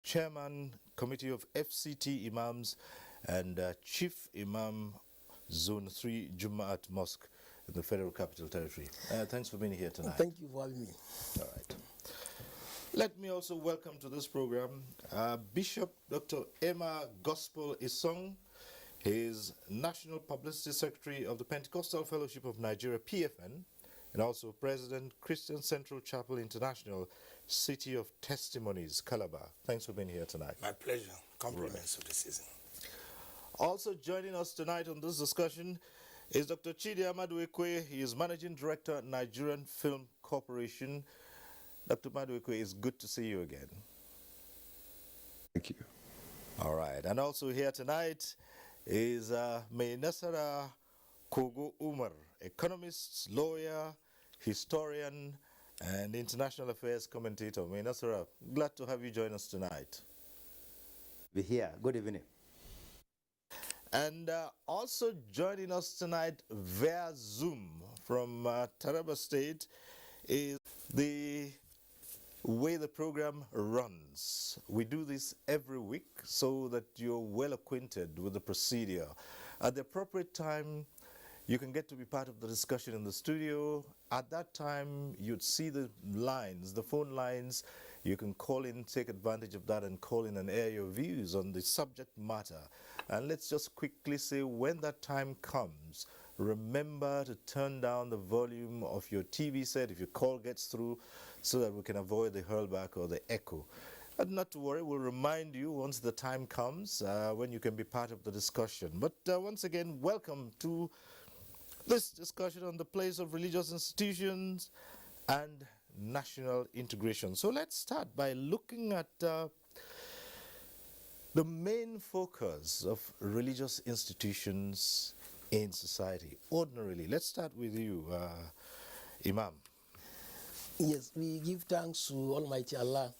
Chairman, Committee of FCT Imams, and Chief Imam, Zone 3, Jumaat Mosque in the Federal Capital Territory. Thanks for being here tonight. Thank you for having me. All right. Let me also welcome to this program Bishop Dr. Emma Gospel Isong. He is National Publicity Secretary of the Pentecostal Fellowship of Nigeria, PFN, and also President, Christian Central Chapel International, City of Testimonies, Calabar. Thanks for being here tonight. My pleasure. Compliments of the season. Also joining us tonight on this discussion is Dr. Chidi Maduekwe. He is Managing Director, Nigerian Film Corporation. Dr. Maduekwe, it's good to see you again. Thank you. All right. And also here tonight is Mainasara Kogo Umar, economist, lawyer, historian, and international affairs commentator. Mainasara, glad to have you join us tonight. Be here. Good evening. And also joining us tonight via Zoom from Taraba State is the way the program runs. We do this every week so that you're well acquainted with the procedure. At the appropriate time, you can get to be part of the discussion in the studio. At that time, you'd see the lines, the phone lines. You can call in, take advantage of that and call in and air your views on the subject matter. And let's just quickly say when that time comes, remember to turn down the volume of your TV set if your call gets through so that we can avoid the hurlback or the echo. And not to worry, we'll remind you once the time comes when you can be part of the discussion. But once again, welcome to this discussion on the place of religious institutions and national integration. So let's start by looking at the main focus of religious institutions in society. Ordinarily, let's start with you, Imam. Yes, we give thanks to Almighty Allah.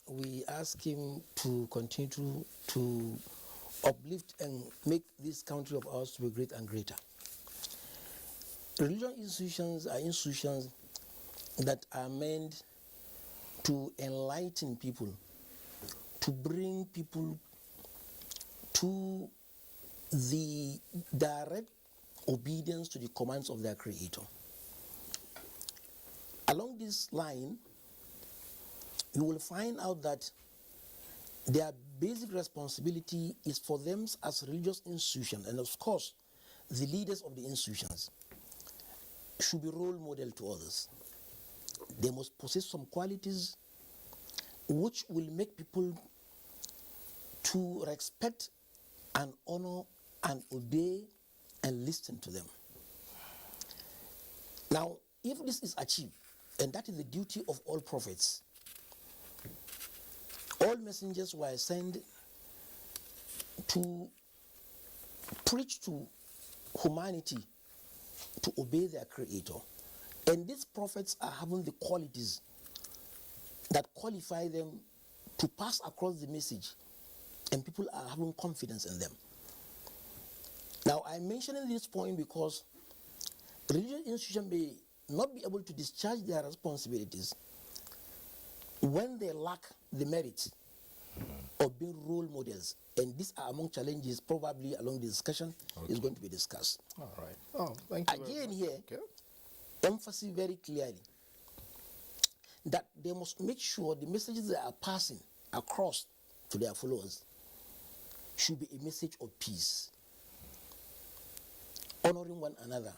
We ask Him to continue to uplift and make this country of ours to be great and greater. Religious institutions are institutions that are meant to enlighten people, to bring people to the direct obedience to the commands of their Creator. Along this line, you will find out that their basic responsibility is for them as religious institutions, and of course, the leaders of the institutions should be role model to others. They must possess some qualities which will make people to respect and honor and obey and listen to them. Now, if this is achieved, and that is the duty of all prophets, all messengers were sent to preach to humanity to obey their Creator. And these prophets are having the qualities that qualify them to pass across the message, and people are having confidence in them. Now, I'm mentioning this point because religious institutions may not be able to discharge their responsibilities when they lack the merit of being role models. And these are among challenges probably along the discussion is going to be discussed. All right. Oh, thank you. Again here, emphasis very clearly that they must make sure the messages they are passing across to their followers should be a message of peace, honoring one another,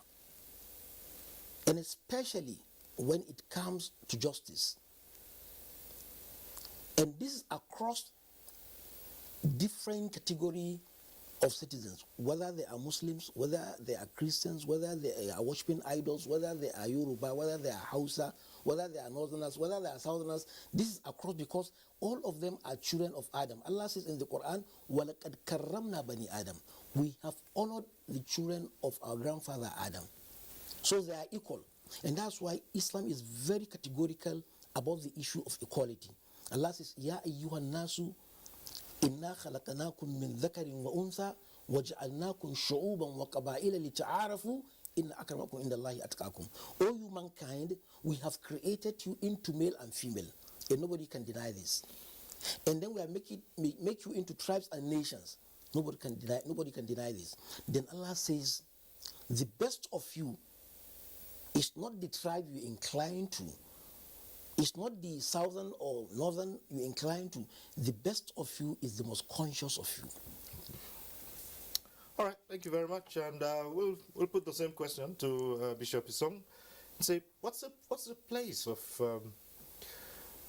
and especially when it comes to justice. And this is across different category of citizens, whether they are Muslims, whether they are Christians, whether they are worshiping idols, whether they are Yoruba, whether they are Hausa, whether they are Northerners, whether they are Southerners. This is across because all of them are children of Adam. Allah says in the Quran, وَلَقَدْ كَرَّمْنَا بَنِي Adam. We have honored the children of our grandfather Adam. So they are equal. And that's why Islam is very categorical about the issue of equality. Allah says, Ya ayyuhan nasu, inna khalaqnakum min dhakarin wa untha, waj'alnakum shu'uban wa qaba'ila lita'arafu, inna akramakum indallahi atqakum. O you mankind, we have created you into male and female. And nobody can deny this. and then we are make you into tribes and nations. Nobody can deny this. Then Allah says, the best of you is not the tribe you incline to. It's not the southern or northern you incline to. The best of you is the most conscious of you. All right, thank you very much, and we'll put the same question to Bishop Isong and say, what's the place of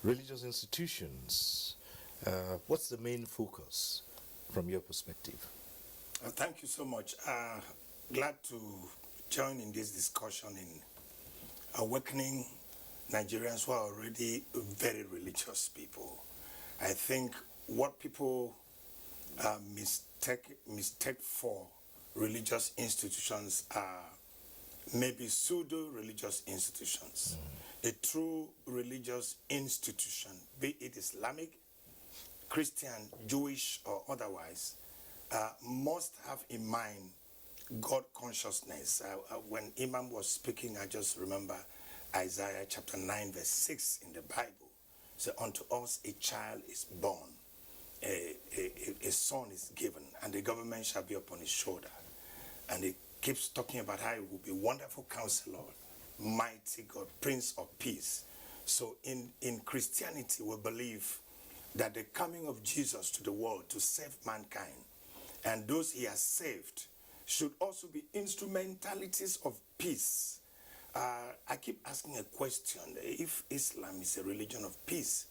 religious institutions? What's the main focus from your perspective? Thank you so much. Glad to join in this discussion in awakening Nigerians who are already very religious people. I think what people mistake for religious institutions are maybe pseudo-religious institutions. A true religious institution, be it Islamic, Christian, Jewish, or otherwise, must have in mind God consciousness. When Imam was speaking, I just remember Isaiah chapter 9 verse 6 in the Bible. So unto us a child is born, a son is given, and the government shall be upon his shoulder. And it keeps talking about how it will be wonderful counselor, mighty God, Prince of Peace. So in Christianity, we believe that the coming of Jesus to the world to save mankind and those he has saved should also be instrumentalities of peace. I keep asking a question: if Islam is a religion of peace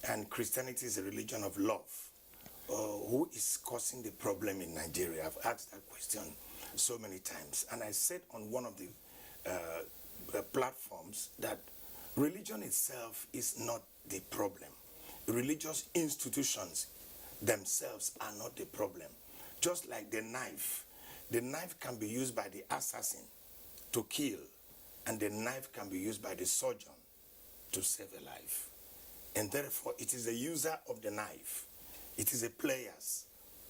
and Christianity is a religion of love, who is causing the problem in Nigeria? I've asked that question so many times, and I said on one of the platforms that religion itself is not the problem. Religious institutions themselves are not the problem. Just like the knife can be used by the assassin to kill, and the knife can be used by the surgeon to save a life. And therefore, it is the user of the knife, it is the players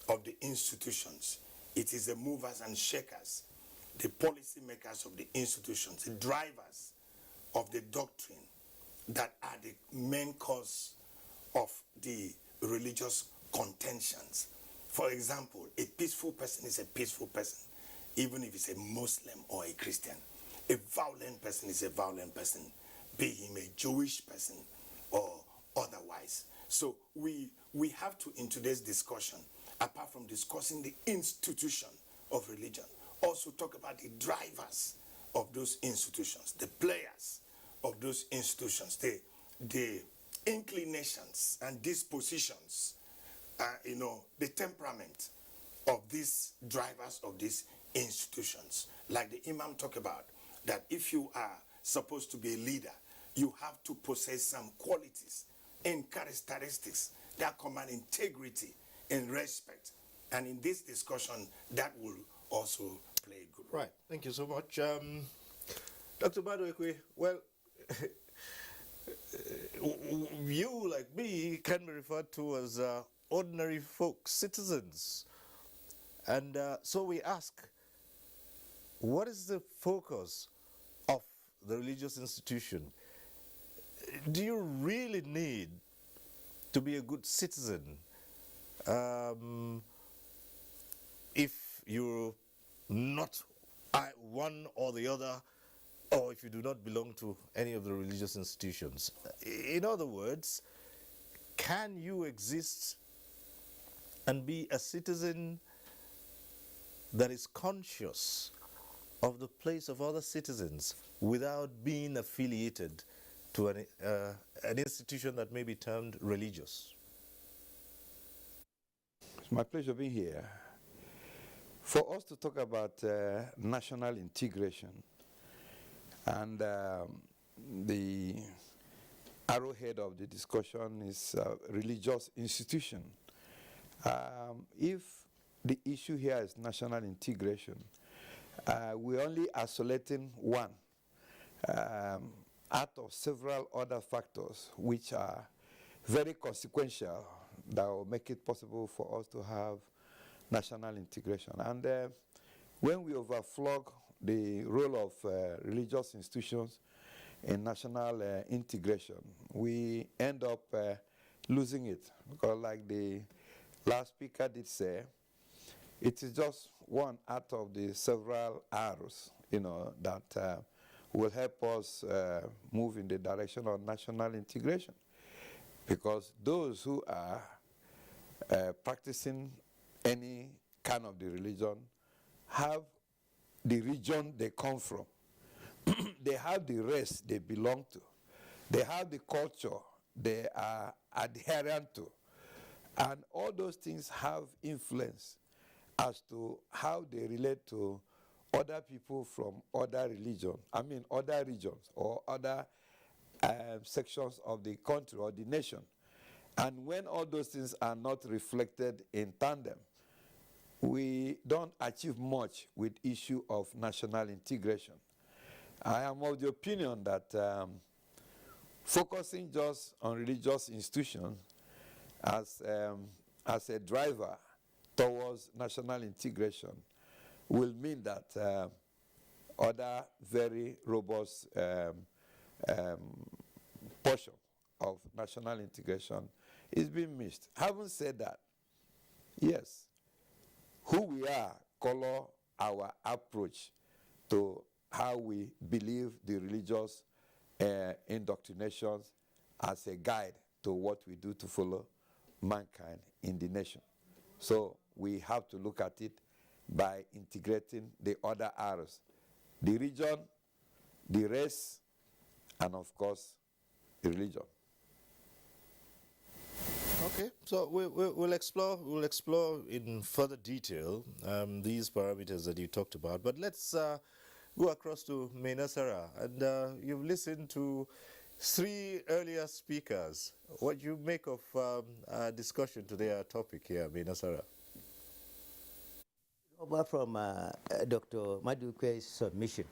of the institutions, it is the movers and shakers, the policy makers of the institutions, the drivers of the doctrine that are the main cause of the religious contentions. For example, a peaceful person is a peaceful person, even if he's a Muslim or a Christian. A violent person is a violent person, be him a Jewish person or otherwise. So we have to, in today's discussion, apart from discussing the institution of religion, also talk about the drivers of those institutions, the players of those institutions, the inclinations and dispositions, the temperament of these drivers of these institutions. Like the Imam talked about, that if you are supposed to be a leader, you have to possess some qualities and characteristics that command integrity and respect. And in this discussion, that will also play a good role. Right, thank you so much. Dr. Badwekwe, well, you, like me, can be referred to as ordinary folk, citizens. And so we ask, what is the focus of the religious institution? Do you really need to be a good citizen if you're not one or the other, or if you do not belong to any of the religious institutions? In other words, can you exist and be a citizen that is conscious of the place of other citizens without being affiliated to an institution that may be termed religious? It's my pleasure being here. For us to talk about national integration, and the arrowhead of the discussion is religious institution. If the issue here is national integration, we're only isolating one out of several other factors which are very consequential that will make it possible for us to have national integration. And when we overflog the role of religious institutions in national integration, we end up losing it. Because like the last speaker did say, it is just one out of the several arrows, that will help us move in the direction of national integration. Because those who are practicing any kind of the religion have the region they come from. They have the race they belong to. They have the culture they are adherent to. And all those things have influence as to how they relate to other people from other regions or other sections of the country or the nation. And when all those things are not reflected in tandem, we don't achieve much with issue of national integration. I am of the opinion that focusing just on religious institutions as a driver towards national integration will mean that other very robust portion of national integration is being missed. Having said that, yes, who we are color our approach to how we believe the religious indoctrinations as a guide to what we do to follow mankind in the nation. So we have to look at it by integrating the other arrows: the region, the race, and of course, the religion. Okay, so we'll explore in further detail these parameters that you talked about. But let's go across to Mainasara, and you've listened to 3 earlier speakers. What you make of our discussion today, our topic here, Mainasara? Over from Dr. Madukwe's submission,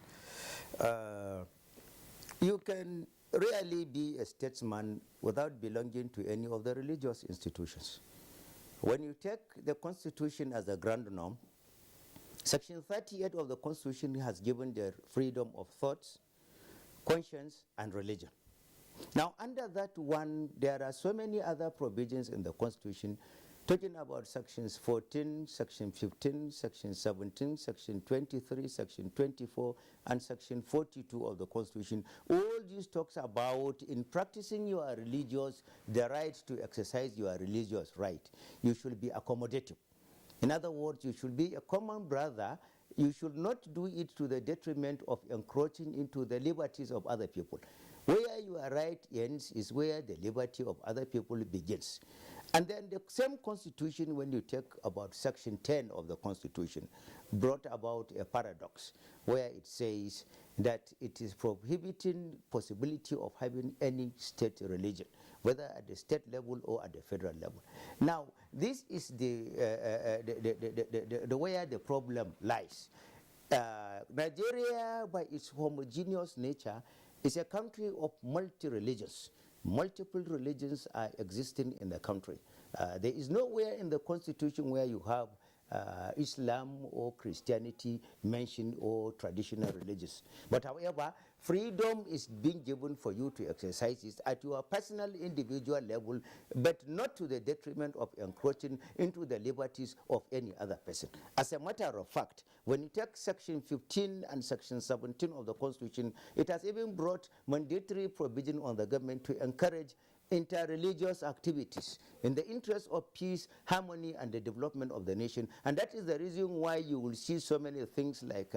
you can rarely be a statesman without belonging to any of the religious institutions. When you take the Constitution as a grand norm, Section 38 of the Constitution has given the freedom of thoughts, conscience, and religion. Now, under that one, there are so many other provisions in the Constitution talking about Sections 14, Section 15, Section 17, Section 23, Section 24, and Section 42 of the Constitution. All these talks about in practicing your religious, the right to exercise your religious right, you should be accommodative. In other words, you should be a common brother. You should not do it to the detriment of encroaching into the liberties of other people. Where your right ends is where the liberty of other people begins. And then the same Constitution, when you take about Section 10 of the Constitution, brought about a paradox where it says that it is prohibiting possibility of having any state religion, whether at the state level or at the federal level. Now, this is the where the problem lies. Nigeria, by its homogeneous nature, is a country of multi-religions. Multiple religions are existing in the country. There is nowhere in the Constitution where you have Islam or Christianity mentioned or traditional religions. But however, freedom is being given for you to exercise it at your personal individual level, but not to the detriment of encroaching into the liberties of any other person. As a matter of fact, when you take Section 15 and Section 17 of the Constitution, it has even brought mandatory provision on the government to encourage interreligious activities in the interest of peace, harmony, and the development of the nation. And that is the reason why you will see so many things like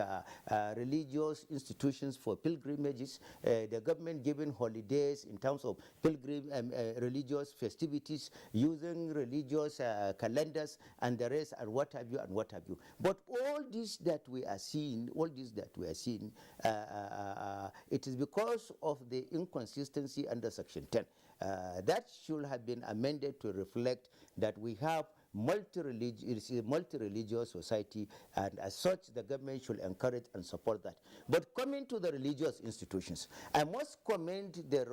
religious institutions for pilgrimages, the government giving holidays in terms of religious festivities, using religious calendars and the rest, and what have you, and what have you. But all this that we are seeing, it is because of the inconsistency under Section 10. That should have been amended to reflect that we have multi-religious society, and as such the government should encourage and support that. But coming to the religious institutions, I must commend the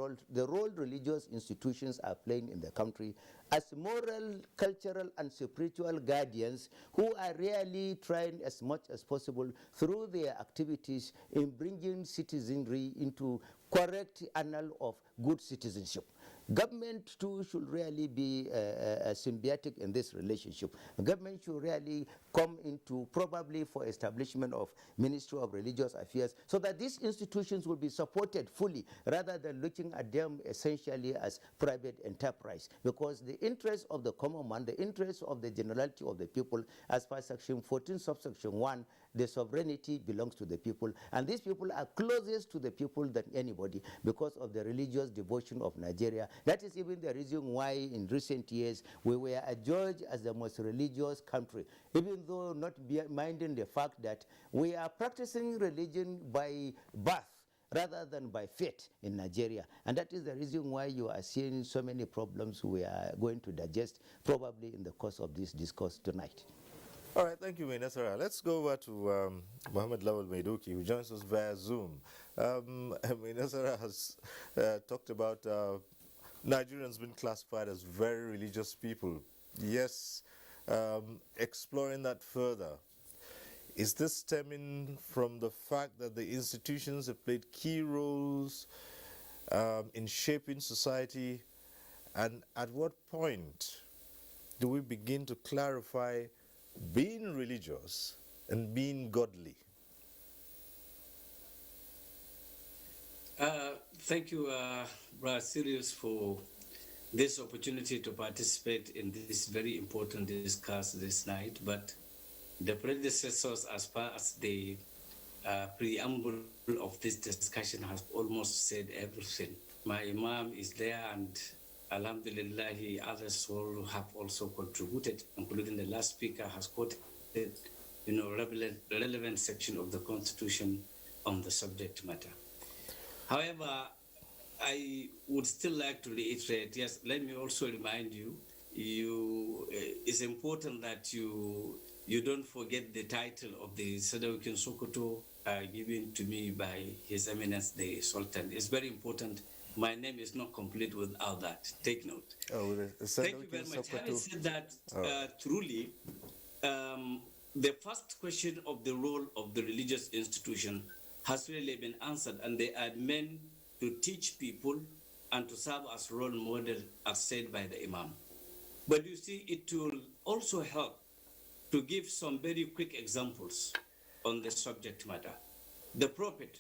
role religious institutions are playing in the country as moral, cultural, and spiritual guardians who are really trying as much as possible through their activities in bringing citizenry into correct annal of good citizenship. Government too should really be symbiotic in this relationship. Government should really come into probably for establishment of Ministry of Religious Affairs so that these institutions will be supported fully rather than looking at them essentially as private enterprise, because the interest of the common man, the interest of the generality of the people, as per section 14 subsection 1, the sovereignty belongs to the people, and these people are closest to the people than anybody because of the religious devotion of Nigeria. That is even the reason why in recent years we were adjudged as the most religious country, even though not minding the fact that we are practicing religion by birth rather than by faith in Nigeria. And that is the reason why you are seeing so many problems we are going to digest probably in the course of this discourse tonight. All right, thank you, Nasara. Let's go over to Mohammed Lawal Maidoki, who joins us via Zoom. Nasara has talked about Nigerians being classified as very religious people. Yes, exploring that further, is this stemming from the fact that the institutions have played key roles in shaping society? And at what point do we begin to clarify being religious and being godly? Thank you, Brother Sirius, for this opportunity to participate in this very important discussion this night. But the predecessors, as far as the preamble of this discussion, has almost said everything. My Imam is there, and Alhamdulillah, others all have also contributed, including the last speaker has quoted, relevant section of the Constitution on the subject matter. However, I would still like to reiterate, yes, let me also remind you, it's important that you don't forget the title of the Sadaukin Sokoto given to me by His Eminence the Sultan. It's very important. My name is not complete without that. Take note. Thank you very much. Having said that, truly, the first question of the role of the religious institution has really been answered, and they are meant to teach people and to serve as role model, as said by the Imam. But you see, it will also help to give some very quick examples on the subject matter. The Prophet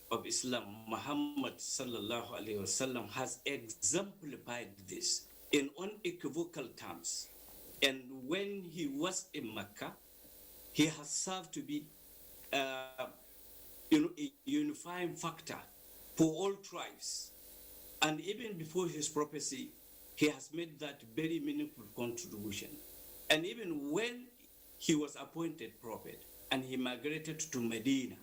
of Islam, Muhammad sallallahu alaihi wasallam, has exemplified this in unequivocal terms. And when he was in Mecca, he has served to be a unifying factor for all tribes. And even before his prophecy, he has made that very meaningful contribution. And even when he was appointed prophet and he migrated to Medina,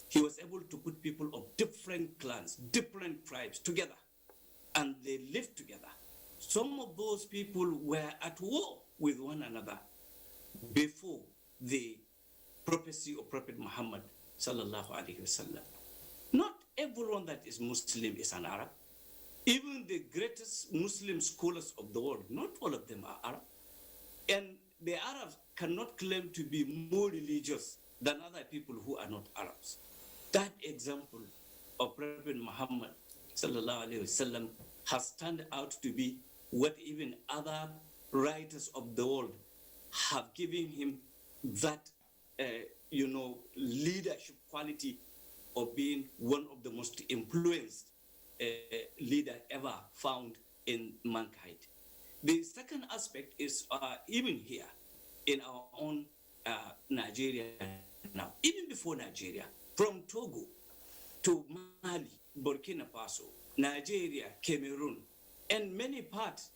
he was able to put people of different clans, different tribes together, and they lived together. Some of those people were at war with one another before the prophecy of Prophet Muhammad sallallahu alaihi wasallam. Not everyone that is Muslim is an Arab. Even the greatest Muslim scholars of the world, not all of them are Arab. And the Arabs cannot claim to be more religious than other people who are not Arabs. That example of Prophet Muhammad sallallahu alaihi wasallam has turned out to be what even other writers of the world have given him that leadership quality of being one of the most influenced leader ever found in mankind. The second aspect is even here in our own Nigeria now, even before Nigeria, from Togo to Mali, Burkina Faso, Nigeria, Cameroon, and many parts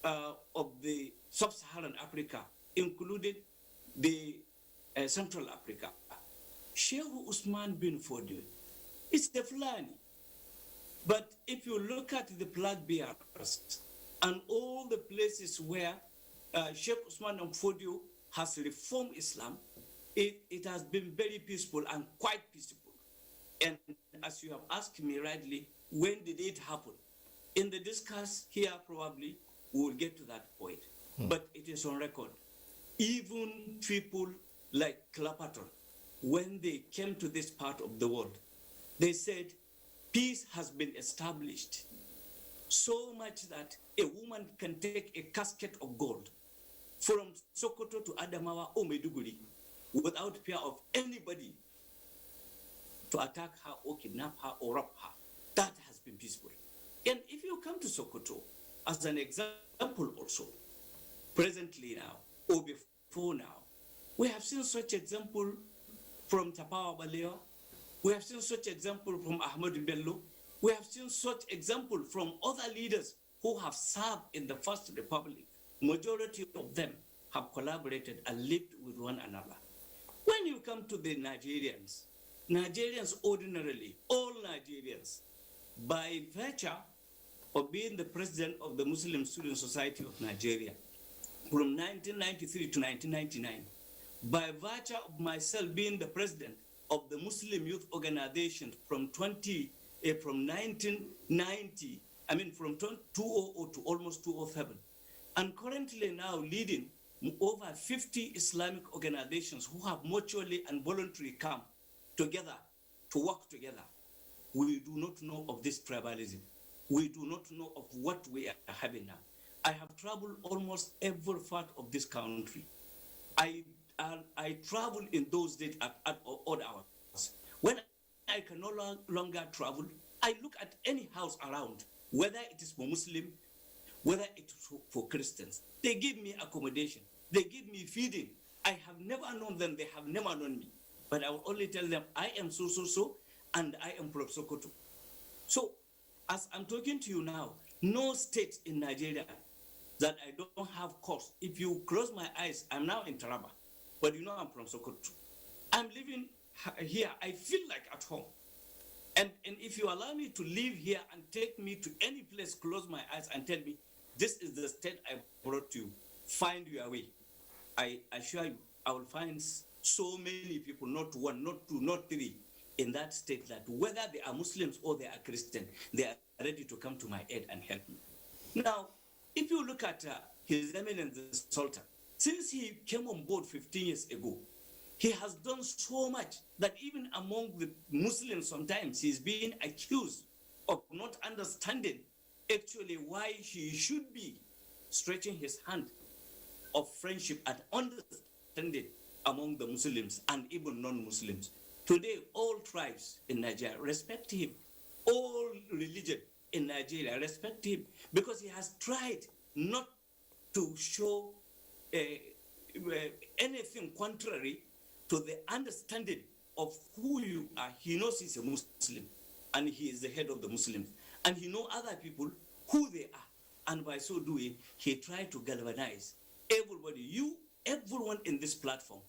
of the sub-Saharan Africa, including the Central Africa. Sheikh Usman bin Fodio is the Fulani. But if you look at the flag bearers and all the places where Sheikh Usman bin Fodio has reformed Islam, it has been very peaceful and quite peaceful. And as you have asked me rightly, when did it happen? In the discuss here, probably we will get to that point. But it is on record. Even people like Clapperton, when they came to this part of the world, they said, peace has been established so much that a woman can take a casket of gold from Sokoto to Adamawa or Maiduguri without fear of anybody to attack her or kidnap her or rob her. That has been peaceful. And if you come to Sokoto, as an example also, presently now or before now, we have seen such example from Tapawa Balewa, we have seen such example from Ahmad Bello, we have seen such example from other leaders who have served in the First Republic. Majority of them have collaborated and lived with one another. When you come to the Nigerians, Nigerians ordinarily, all Nigerians, by virtue of being the president of the Muslim Student Society of Nigeria from 1993 to 1999, by virtue of myself being the president of the Muslim Youth Organization from 1990, from 2000 to almost 2007, and currently now leading over 50 Islamic organizations who have mutually and voluntarily come together to work together. We do not know of this tribalism. We do not know of what we are having now. I have traveled almost every part of this country. I traveled in those days at odd hours. When I can no longer travel, I look at any house around, whether it is for Muslim, whether it is for Christians. They give me accommodation. They give me feeding. I have never known them. They have never known me. But I will only tell them, I am so, and I am from Sokoto. So, as I'm talking to you now, no state in Nigeria that I don't have course. If you close my eyes, I'm now in Taraba, but you know I'm from Sokoto. I'm living here. I feel like at home. And if you allow me to live here and take me to any place, close my eyes and tell me, this is the state I brought you, find your way. I assure you, I will find so many people, not one, not two, not three, in that state that whether they are Muslims or they are Christian, they are ready to come to my aid and help me. Now, if you look at His Eminence the Sultan, since he came on board 15 years ago, he has done so much that even among the Muslims sometimes he's being accused of not understanding actually why he should be stretching his hand of friendship and understanding among the Muslims and even non-Muslims. Today, all tribes in Nigeria respect him. All religion in Nigeria respect him because he has tried not to show anything contrary to the understanding of who you are. He knows he's a Muslim and he is the head of the Muslims. And he knows other people who they are. And by so doing, he tried to galvanize everybody. Everyone in this platform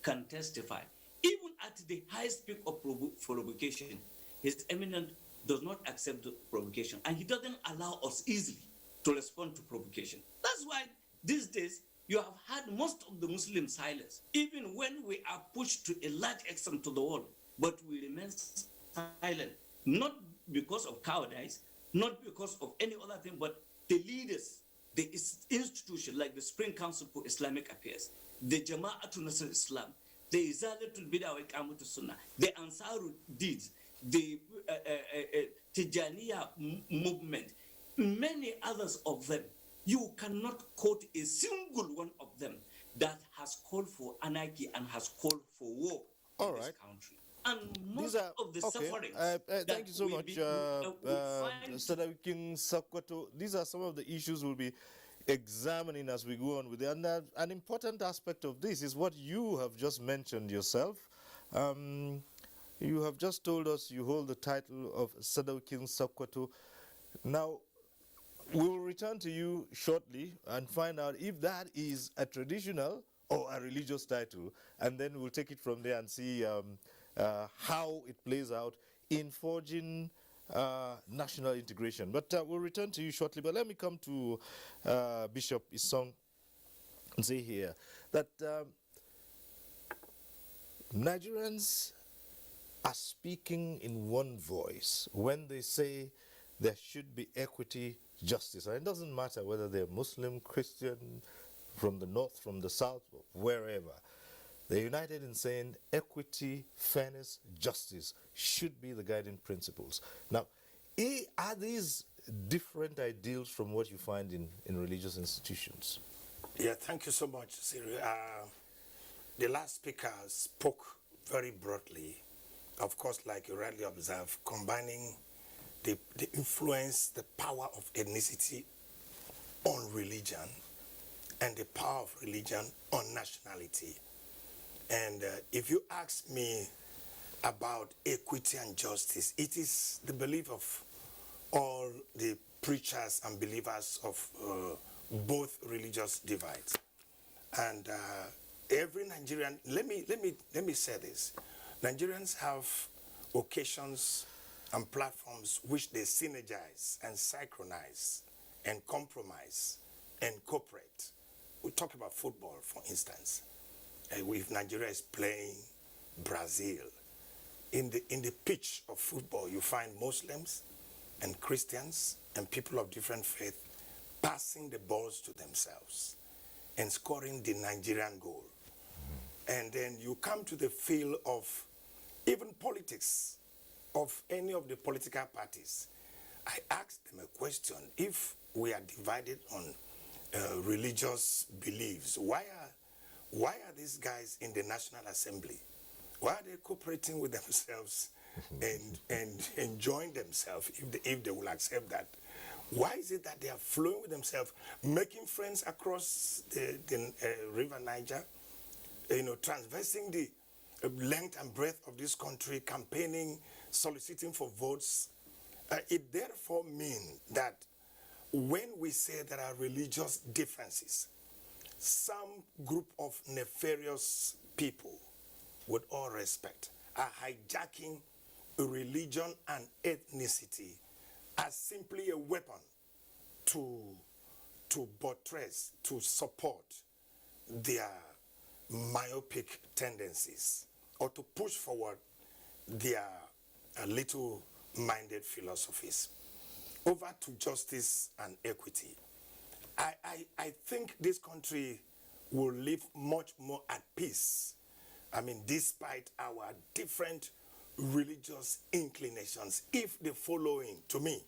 can testify. Even at the highest peak of provocation, His Eminence does not accept the provocation. And he doesn't allow us easily to respond to provocation. That's why these days, you have had most of the Muslim silence, even when we are pushed to a large extent to the wall, but we remain silent, not because of cowardice, not because of any other thing, but the leaders, the institution like the Spring Council for Islamic Affairs, the Jama'atul Nasr Islam, the Izalatul Bid'ah wa Iqamatus Sunnah, the Ansarud Deeds, the Tijaniya movement, many others of them. You cannot quote a single one of them that has called for anarchy and has called for war in this country. And most of the sufferings. Thank you so much, Sadawikin Sakwato. These are some of the issues we'll be examining as we go on with it. And an important aspect of this is what you have just mentioned yourself. You have just told us you hold the title of Sadawikin Sakwato. Now, we will return to you shortly and find out if that is a traditional or a religious title, and then we'll take it from there and see how it plays out in forging national integration. But we'll return to you shortly. But let me come to Bishop Isong and say here that Nigerians are speaking in one voice when they say there should be equity, justice. And it doesn't matter whether they're Muslim, Christian, from the north, from the south, wherever. They're united in saying equity, fairness, justice should be the guiding principles. Now, are these different ideals from what you find in religious institutions? Yeah, thank you so much, Siri. The last speaker spoke very broadly, of course, like you rightly observed, combining the influence, the power of ethnicity on religion and the power of religion on nationality. And if you ask me about equity and justice, it is the belief of all the preachers and believers of both religious divides. And every Nigerian, let me say this. Nigerians have occasions and platforms which they synergize and synchronize and compromise and cooperate. We talk about football, for instance. If Nigeria is playing Brazil, in the pitch of football, you find Muslims and Christians and people of different faith passing the balls to themselves and scoring the Nigerian goal. And then you come to the field of even politics of any of the political parties. I asked them a question. If we are divided on religious beliefs, why are these guys in the National Assembly? Why are they cooperating with themselves and enjoying themselves if they will accept that? Why is it that they are flowing with themselves, making friends across the River Niger, transversing the length and breadth of this country, campaigning, soliciting for votes? It therefore means that when we say there are religious differences, some group of nefarious people, with all respect, are hijacking religion and ethnicity as simply a weapon to buttress, to support their myopic tendencies, or to push forward their little-minded philosophies. Over to justice and equity. I think this country will live much more at peace. I mean, despite our different religious inclinations, if the following, to me,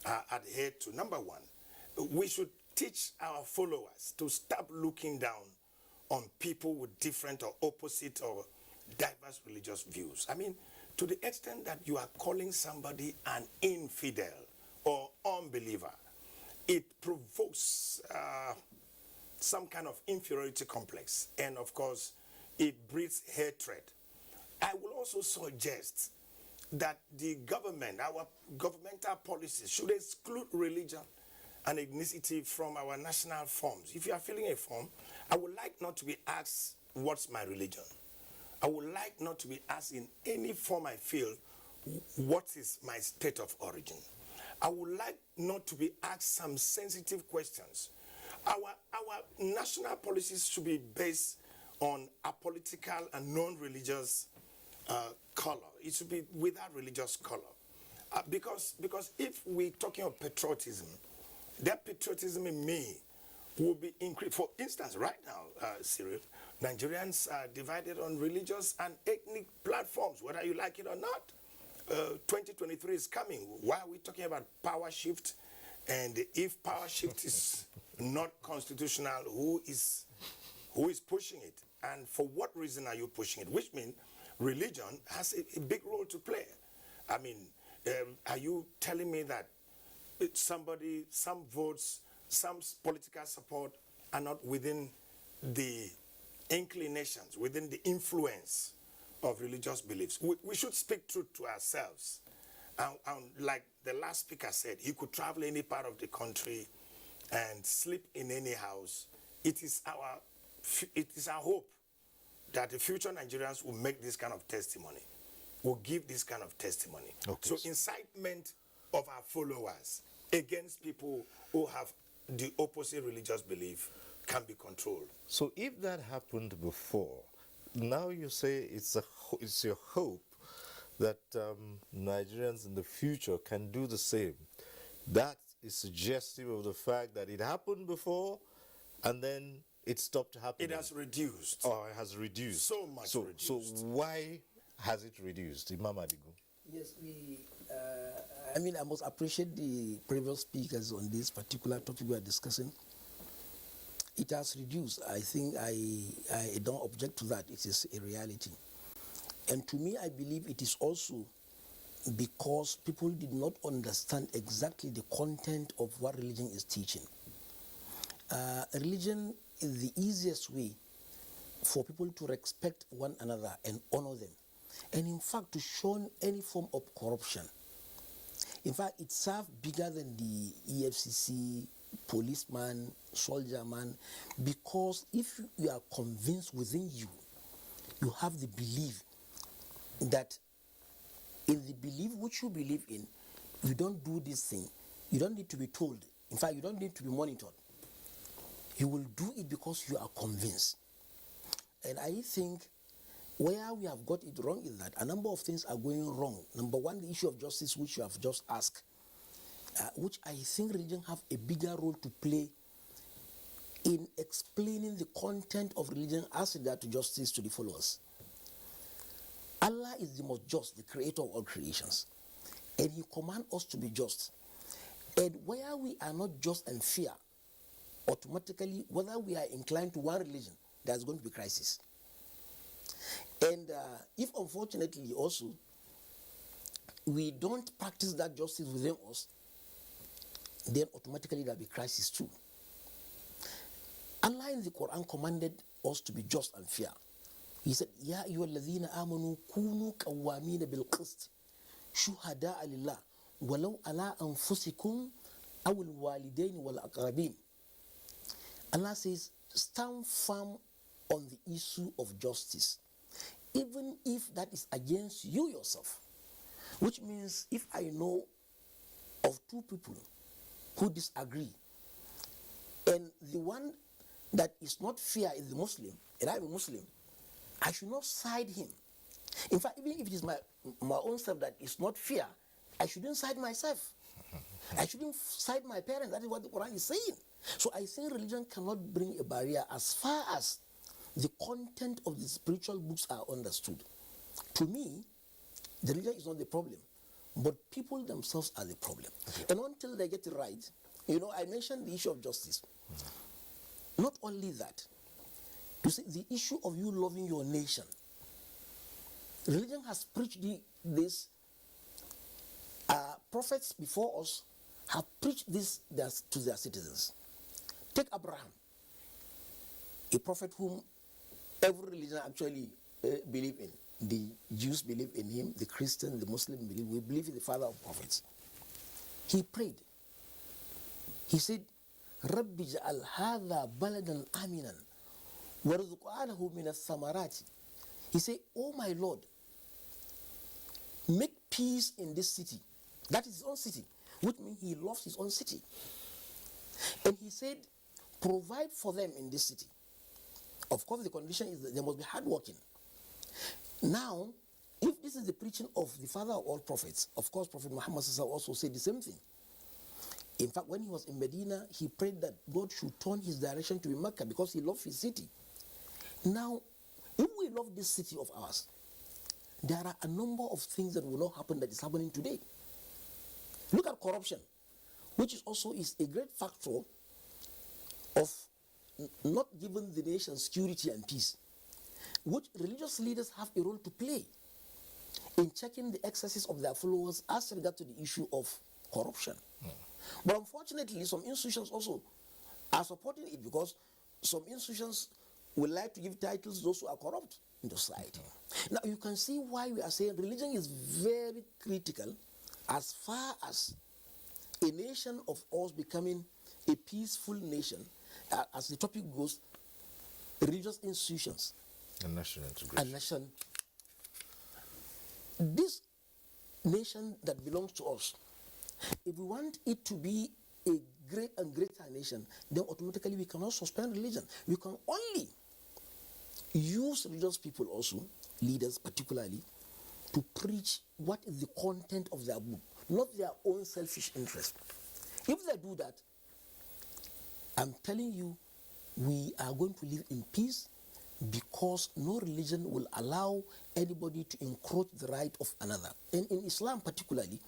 are adhered to. Number one, we should teach our followers to stop looking down on people with different or opposite or diverse religious views. I mean, to the extent that you are calling somebody an infidel or unbeliever, it provokes some kind of inferiority complex. And of course, it breeds hatred. I will also suggest that the government, our governmental policies, should exclude religion and ethnicity from our national forms. If you are filling a form, I would like not to be asked, what's my religion? I would like not to be asked in any form I feel, what is my state of origin? I would like not to be asked some sensitive questions. Our national policies should be based on apolitical and non-religious color. It should be without religious color. Because if we're talking of patriotism, that patriotism in me will be increased. For instance, right now, Cyril, Nigerians are divided on religious and ethnic platforms, whether you like it or not. 2023 is coming. Why are we talking about power shift? And if power shift is not constitutional, who is pushing it? And for what reason are you pushing it? Which means religion has a big role to play. I mean, are you telling me that some votes, some political support are not within the inclinations, within the influence of religious beliefs? We should speak truth to ourselves. And like the last speaker said, he could travel any part of the country and sleep in any house. It is our hope that the future Nigerians will make this kind of testimony, will give this kind of testimony. Okay. So incitement of our followers against people who have the opposite religious belief can be controlled. So if that happened before, now you say it's your hope that Nigerians in the future can do the same. That is suggestive of the fact that it happened before and then it stopped happening. It has reduced. Oh, it has reduced. So much reduced. So why has it reduced, Imam Adigu? Yes, I mean, I must appreciate the previous speakers on this particular topic we are discussing. It has reduced. I think I don't object to that. It is a reality. And to me, I believe it is also because people did not understand exactly the content of what religion is teaching. Religion is the easiest way for people to respect one another and honor them. And in fact, to shun any form of corruption. In fact, it serves bigger than the EFCC, policeman, soldier man, because if you are convinced within you, you have the belief that in the belief which you believe in, you don't do this thing. You don't need to be told. In fact, you don't need to be monitored. You will do it because you are convinced. And I think where we have got it wrong is that a number of things are going wrong. Number one, the issue of justice, which you have just asked, which I think religion have a bigger role to play in explaining the content of religion as regard to justice to the followers. Allah is the most just, the creator of all creations. And he commands us to be just. And where we are not just and fair, automatically, whether we are inclined to one religion, there's going to be crisis. And if unfortunately also we don't practice that justice within us, then automatically there'll be crisis too. Allah in the Quran commanded us to be just and fair. He said, Ya ayyuhalladhina amanu kunu qawwamina bil qist shuhada'a lillah walau ala anfusikum aw al walidain wal aqrabin. Allah says, stand firm on the issue of justice, even if that is against you yourself. Which means if I know of two people who disagree, and the one that is not fair is the Muslim, and I'm a Muslim, I should not side him. In fact, even if it is my own self that is not fair, I shouldn't side myself. I shouldn't side my parents. That is what the Quran is saying. So I think religion cannot bring a barrier as far as the content of the spiritual books are understood. To me, the religion is not the problem, but people themselves are the problem. Okay. And until they get it right, I mentioned the issue of justice. Not only that, you see, the issue of you loving your nation. Religion has preached this. Prophets before us have preached this to their citizens. Take Abraham, a prophet whom every religion actually believe in. The Jews believe in him, the Christians, the Muslims believe. We believe in the father of prophets. He prayed. He said, Rabbi ja'al hadha baladan aminan warzuq ahlahu min ath-thamarati. He said, oh my Lord, make peace in this city. That is his own city, which means he loves his own city. And he said, provide for them in this city. Of course, the condition is that they must be hardworking. Now, if this is the preaching of the father of all prophets, of course, Prophet Muhammad also said the same thing. In fact, when he was in Medina, he prayed that God should turn his direction to be Mecca because he loved his city. Now, if we love this city of ours, there are a number of things that will not happen that is happening today. Look at corruption, which is a great factor of not giving the nation security and peace, which religious leaders have a role to play in checking the excesses of their followers as regard to the issue of corruption. But unfortunately, some institutions also are supporting it because some institutions would like to give titles to those who are corrupt in the society. Now, you can see why we are saying religion is very critical as far as a nation of us becoming a peaceful nation. As the topic goes, religious institutions and national integration. This nation that belongs to us, if we want it to be a great and greater nation, then automatically we cannot suspend religion. We can only use religious people also, leaders particularly, to preach what is the content of their book, not their own selfish interest. If they do that, I'm telling you, we are going to live in peace because no religion will allow anybody to encroach the right of another. And in Islam particularly,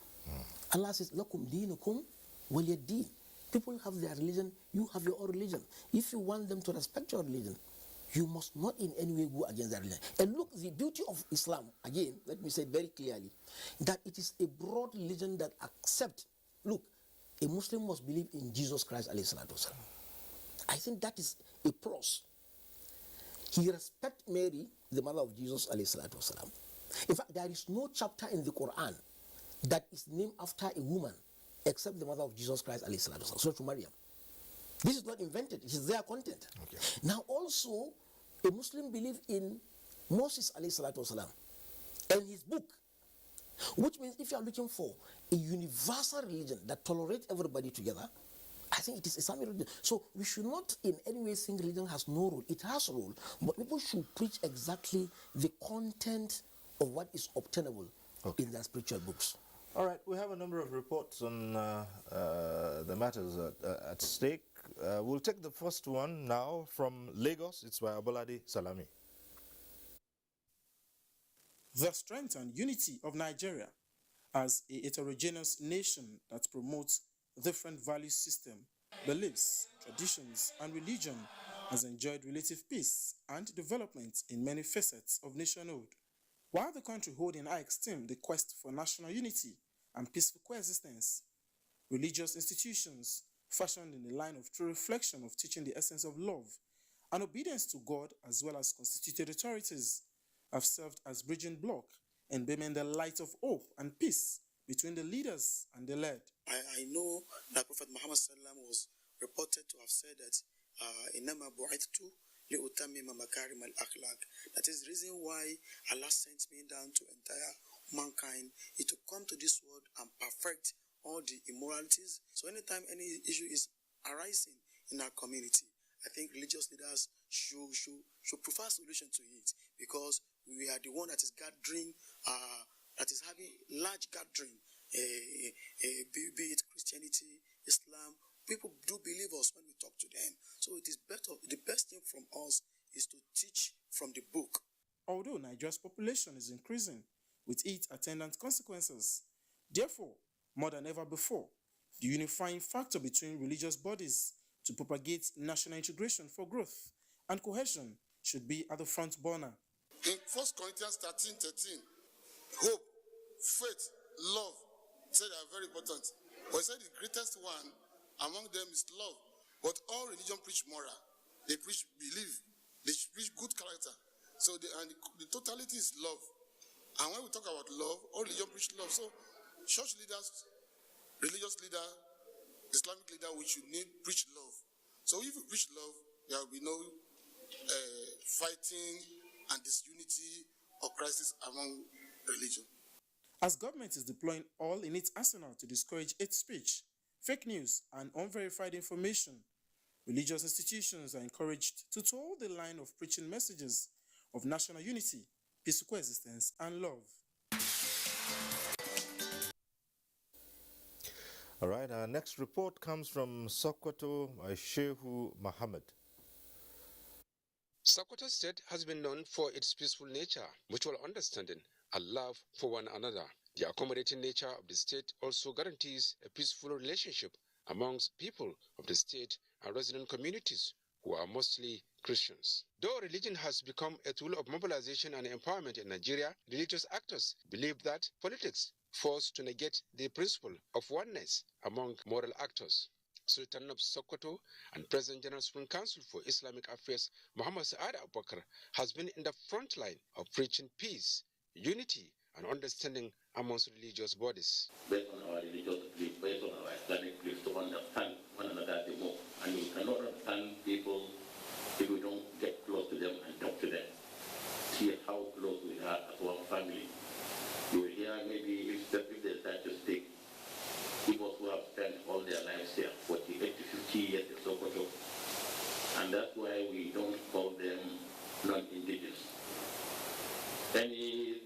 Allah says, Lakum dinukum waliyad-din. People have their religion, you have your own religion. If you want them to respect your religion, you must not in any way go against their religion. And look, the beauty of Islam, again, let me say very clearly, that it is a broad religion that accepts, look, a Muslim must believe in Jesus Christ, alayhi salatu wasalam. I think that is a plus. He respects Mary, the mother of Jesus, alayhi salatu wasalam. In fact, there is no chapter in the Quran that is named after a woman except the mother of Jesus Christ, alayhi salatu wasalam, Surah Maryam. This is not invented, it is their content. Okay. Now also, a Muslim believes in Moses, alayhi salatu wasalam, and his book, which means if you are looking for a universal religion that tolerates everybody together, I think it is Islamic religion. So we should not in any way think religion has no role. It has a role, but people should preach exactly the content of what is obtainable in their spiritual books. All right, we have a number of reports on the matters at stake. We'll take the first one now from Lagos. It's by Abolade Salami. The strength and unity of Nigeria as a heterogeneous nation that promotes different value system, beliefs, traditions, and religion has enjoyed relative peace and development in many facets of nationhood. While the country holds in high esteem the quest for national unity and peaceful coexistence, religious institutions fashioned in the line of true reflection of teaching the essence of love and obedience to God as well as constituted authorities have served as bridging block and beaming the light of hope and peace between the leaders and the led. I know that Prophet Muhammad was reported to have said that Inama bu'ithtu li'utammima makarim al-akhlaq. That is the reason why Allah sent me down to entire mankind is to come to this world and perfect all the immoralities. So anytime any issue is arising in our community, I think religious leaders should prefer solution to it, because we are the one that is gathering, that is having large gathering, be it Christianity, Islam. People do believe us when we talk to them. So it is better. The best thing from us is to teach from the book. Although Nigeria's population is increasing, with its attendant consequences, therefore, more than ever before, the unifying factor between religious bodies to propagate national integration for growth and cohesion should be at the front burner. In 1 Corinthians 13:13, hope, faith, love, said they are very important. But he said the greatest one among them is love. But all religion preach moral. They preach belief. They preach good character. So the totality is love. And when we talk about love, all religion preach love. So church leaders, religious leader, Islamic leader, we should preach love. So if we preach love, there will be no fighting and disunity or crisis among religion. As government is deploying all in its arsenal to discourage hate speech, fake news, and unverified information, religious institutions are encouraged to toe the line of preaching messages of national unity, peaceful coexistence, and love. All right, our next report comes from Sokoto by Shehu Mohammed. Sokoto State has been known for its peaceful nature, mutual understanding, and love for one another. The accommodating nature of the state also guarantees a peaceful relationship amongst people of the state and resident communities who are mostly Christians. Though religion has become a tool of mobilization and empowerment in Nigeria, religious actors believe that politics force to negate the principle of oneness among moral actors. Sultan of Sokoto and President General Supreme Council for Islamic Affairs Muhammad Saad Abubakar has been in the front line of preaching peace, unity, and understanding amongst religious bodies. Based on our religious belief, based on our Islamic belief, to understand one another the more. And we cannot understand people if we don't get close to them and talk to them. See how close we are as one family. You will hear maybe if they start to speak, people who have spent all their lives here, 48 to 50 years in Sokoto, and that's why we don't call them non-indigenous. Any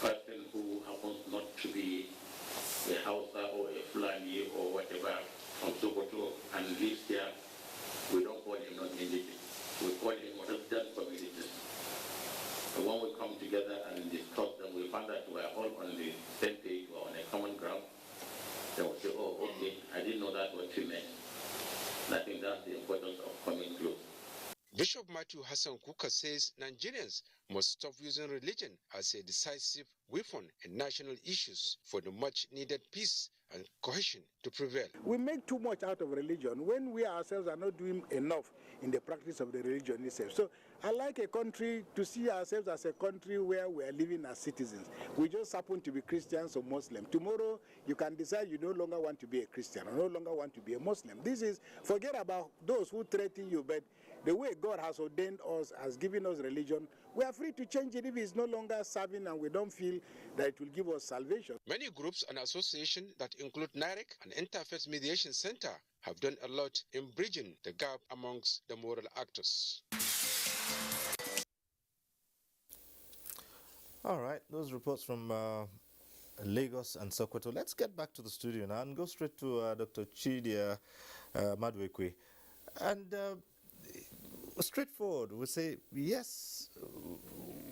person who happens not to be a Hausa or a Fulani or whatever from Sokoto and lives here, we don't call him non-indigenous. We call him resident communities. And when we come together and discuss them, we find that we are all on the same page, we are on a common ground. Matthew Hassan Kuka says Nigerians must stop using religion as a decisive weapon in national issues for the much-needed peace and cohesion to prevail. We make too much out of religion when we ourselves are not doing enough in the practice of the religion itself. So I like a country to see ourselves as a country where we are living as citizens. We just happen to be Christians or Muslim. Tomorrow you can decide you no longer want to be a Christian or no longer want to be a Muslim. This is, forget about those who threaten you, but the way God has ordained us, has given us religion, we are free to change it if it's no longer serving and we don't feel that it will give us salvation. Many groups and associations that include NAREC and Interfaith Mediation Center have done a lot in bridging the gap amongst the moral actors. All right, those reports from Lagos and Sokoto. Let's get back to the studio now and go straight to Dr. Chidia Madwekwe. And straightforward, we say, yes,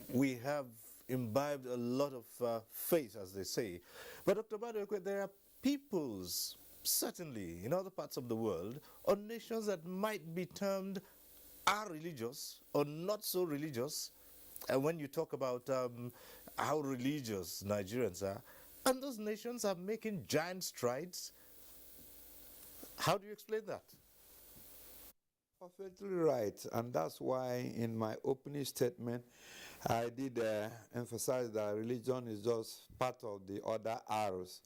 we have imbibed a lot of faith, as they say. But Dr. Madwekwe, there are peoples, certainly, in other parts of the world, or nations that might be termed are religious or not so religious. And when you talk about how religious Nigerians are, and those nations are making giant strides, how do you explain that? Perfectly right, and that's why in my opening statement I did emphasize that religion is just part of the other R's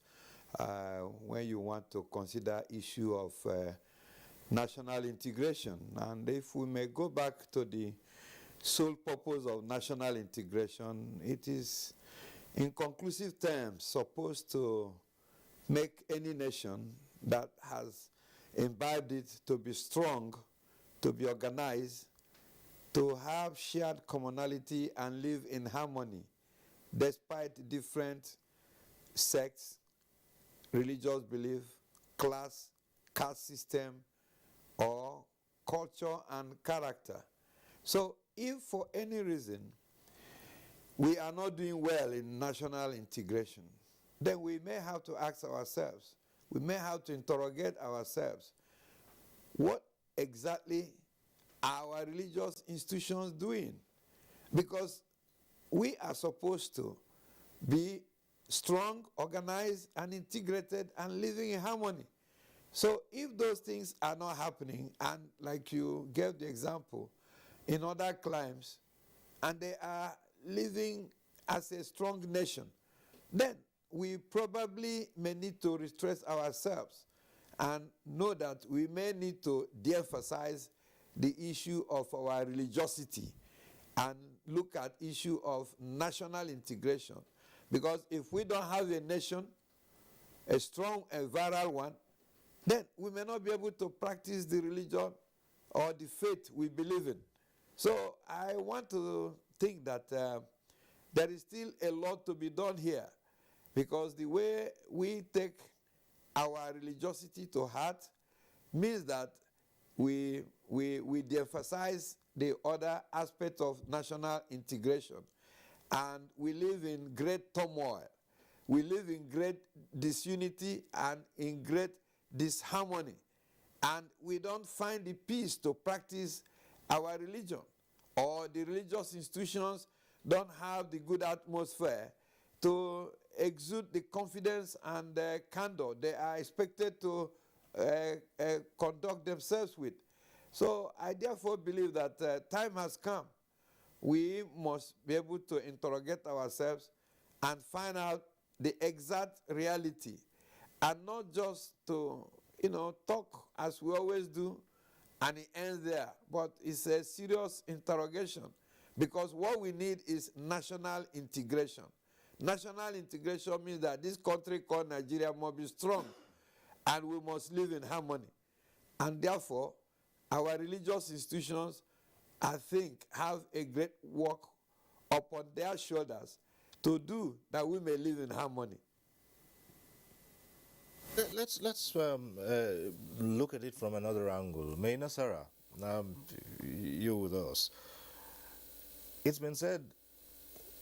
when you want to consider issue of national integration. And if we may go back to the sole purpose of national integration, it is in conclusive terms supposed to make any nation that has imbibed it to be strong, to be organized, to have shared commonality and live in harmony despite different sects, religious belief, class, caste system, or culture and character. So if for any reason we are not doing well in national integration, then we may have to ask ourselves, we may have to interrogate ourselves, what exactly are our religious institutions doing? Because we are supposed to be strong, organized, and integrated and living in harmony. So if those things are not happening, and like you gave the example, in other climes, and they are living as a strong nation, then we probably may need to restrain ourselves and know that we may need to de-emphasize the issue of our religiosity and look at issue of national integration. Because if we don't have a nation, a strong and viral one, then we may not be able to practice the religion or the faith we believe in. So I want to think that there is still a lot to be done here, because the way we take our religiosity to heart means that we de-emphasize the other aspect of national integration. And we live in great turmoil. We live in great disunity and in great disharmony. And we don't find the peace to practice our religion, or the religious institutions don't have the good atmosphere to exude the confidence and the candor they are expected to conduct themselves with. So I therefore believe that time has come. We must be able to interrogate ourselves and find out the exact reality, and not just to talk as we always do and it ends there, but it's a serious interrogation, because what we need is national integration. National integration means that this country called Nigeria must be strong and we must live in harmony. And therefore, our religious institutions, I think, have a great work upon their shoulders to do, that we may live in harmony. Let's look at it from another angle. Maina Sarah, you with us. It's been said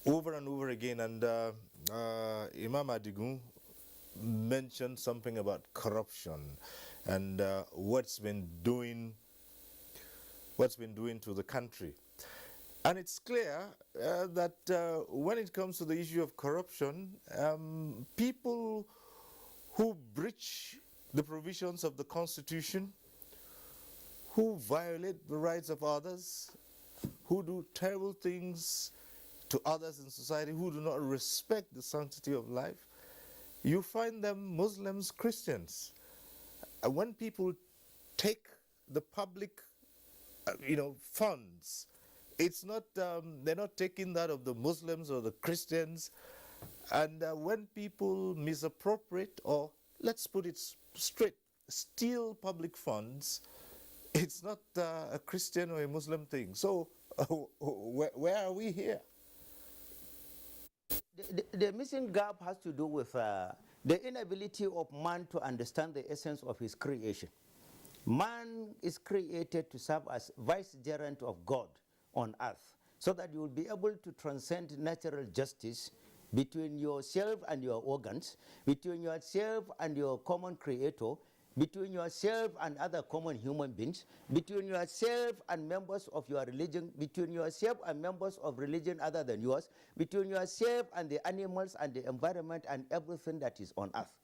over and over again, and Imam Adigun mentioned something about corruption and what's been doing what's been doing to the country. And it's clear that when it comes to the issue of corruption, people who breach the provisions of the Constitution, who violate the rights of others, who do terrible things to others in society, who do not respect the sanctity of life, you find them Muslims, Christians. And when people take the public, funds, it's not, they're not taking that of the Muslims or the Christians. And when people misappropriate, or let's put it straight, steal public funds, it's not a Christian or a Muslim thing. So where are we here? The missing gap has to do with the inability of man to understand the essence of his creation. Man is created to serve as vicegerent of God on earth, so that you will be able to transcend natural justice between yourself and your organs, between yourself and your common creator, between yourself and other common human beings, between yourself and members of your religion, between yourself and members of religion other than yours, between yourself and the animals and the environment and everything that is on earth.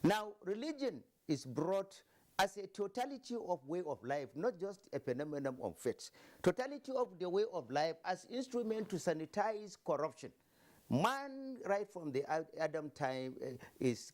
Now, religion is brought as a totality of way of life, not just a phenomenon of faith. Totality of the way of life as instrument to sanitize corruption. Man, right from the Adam time, is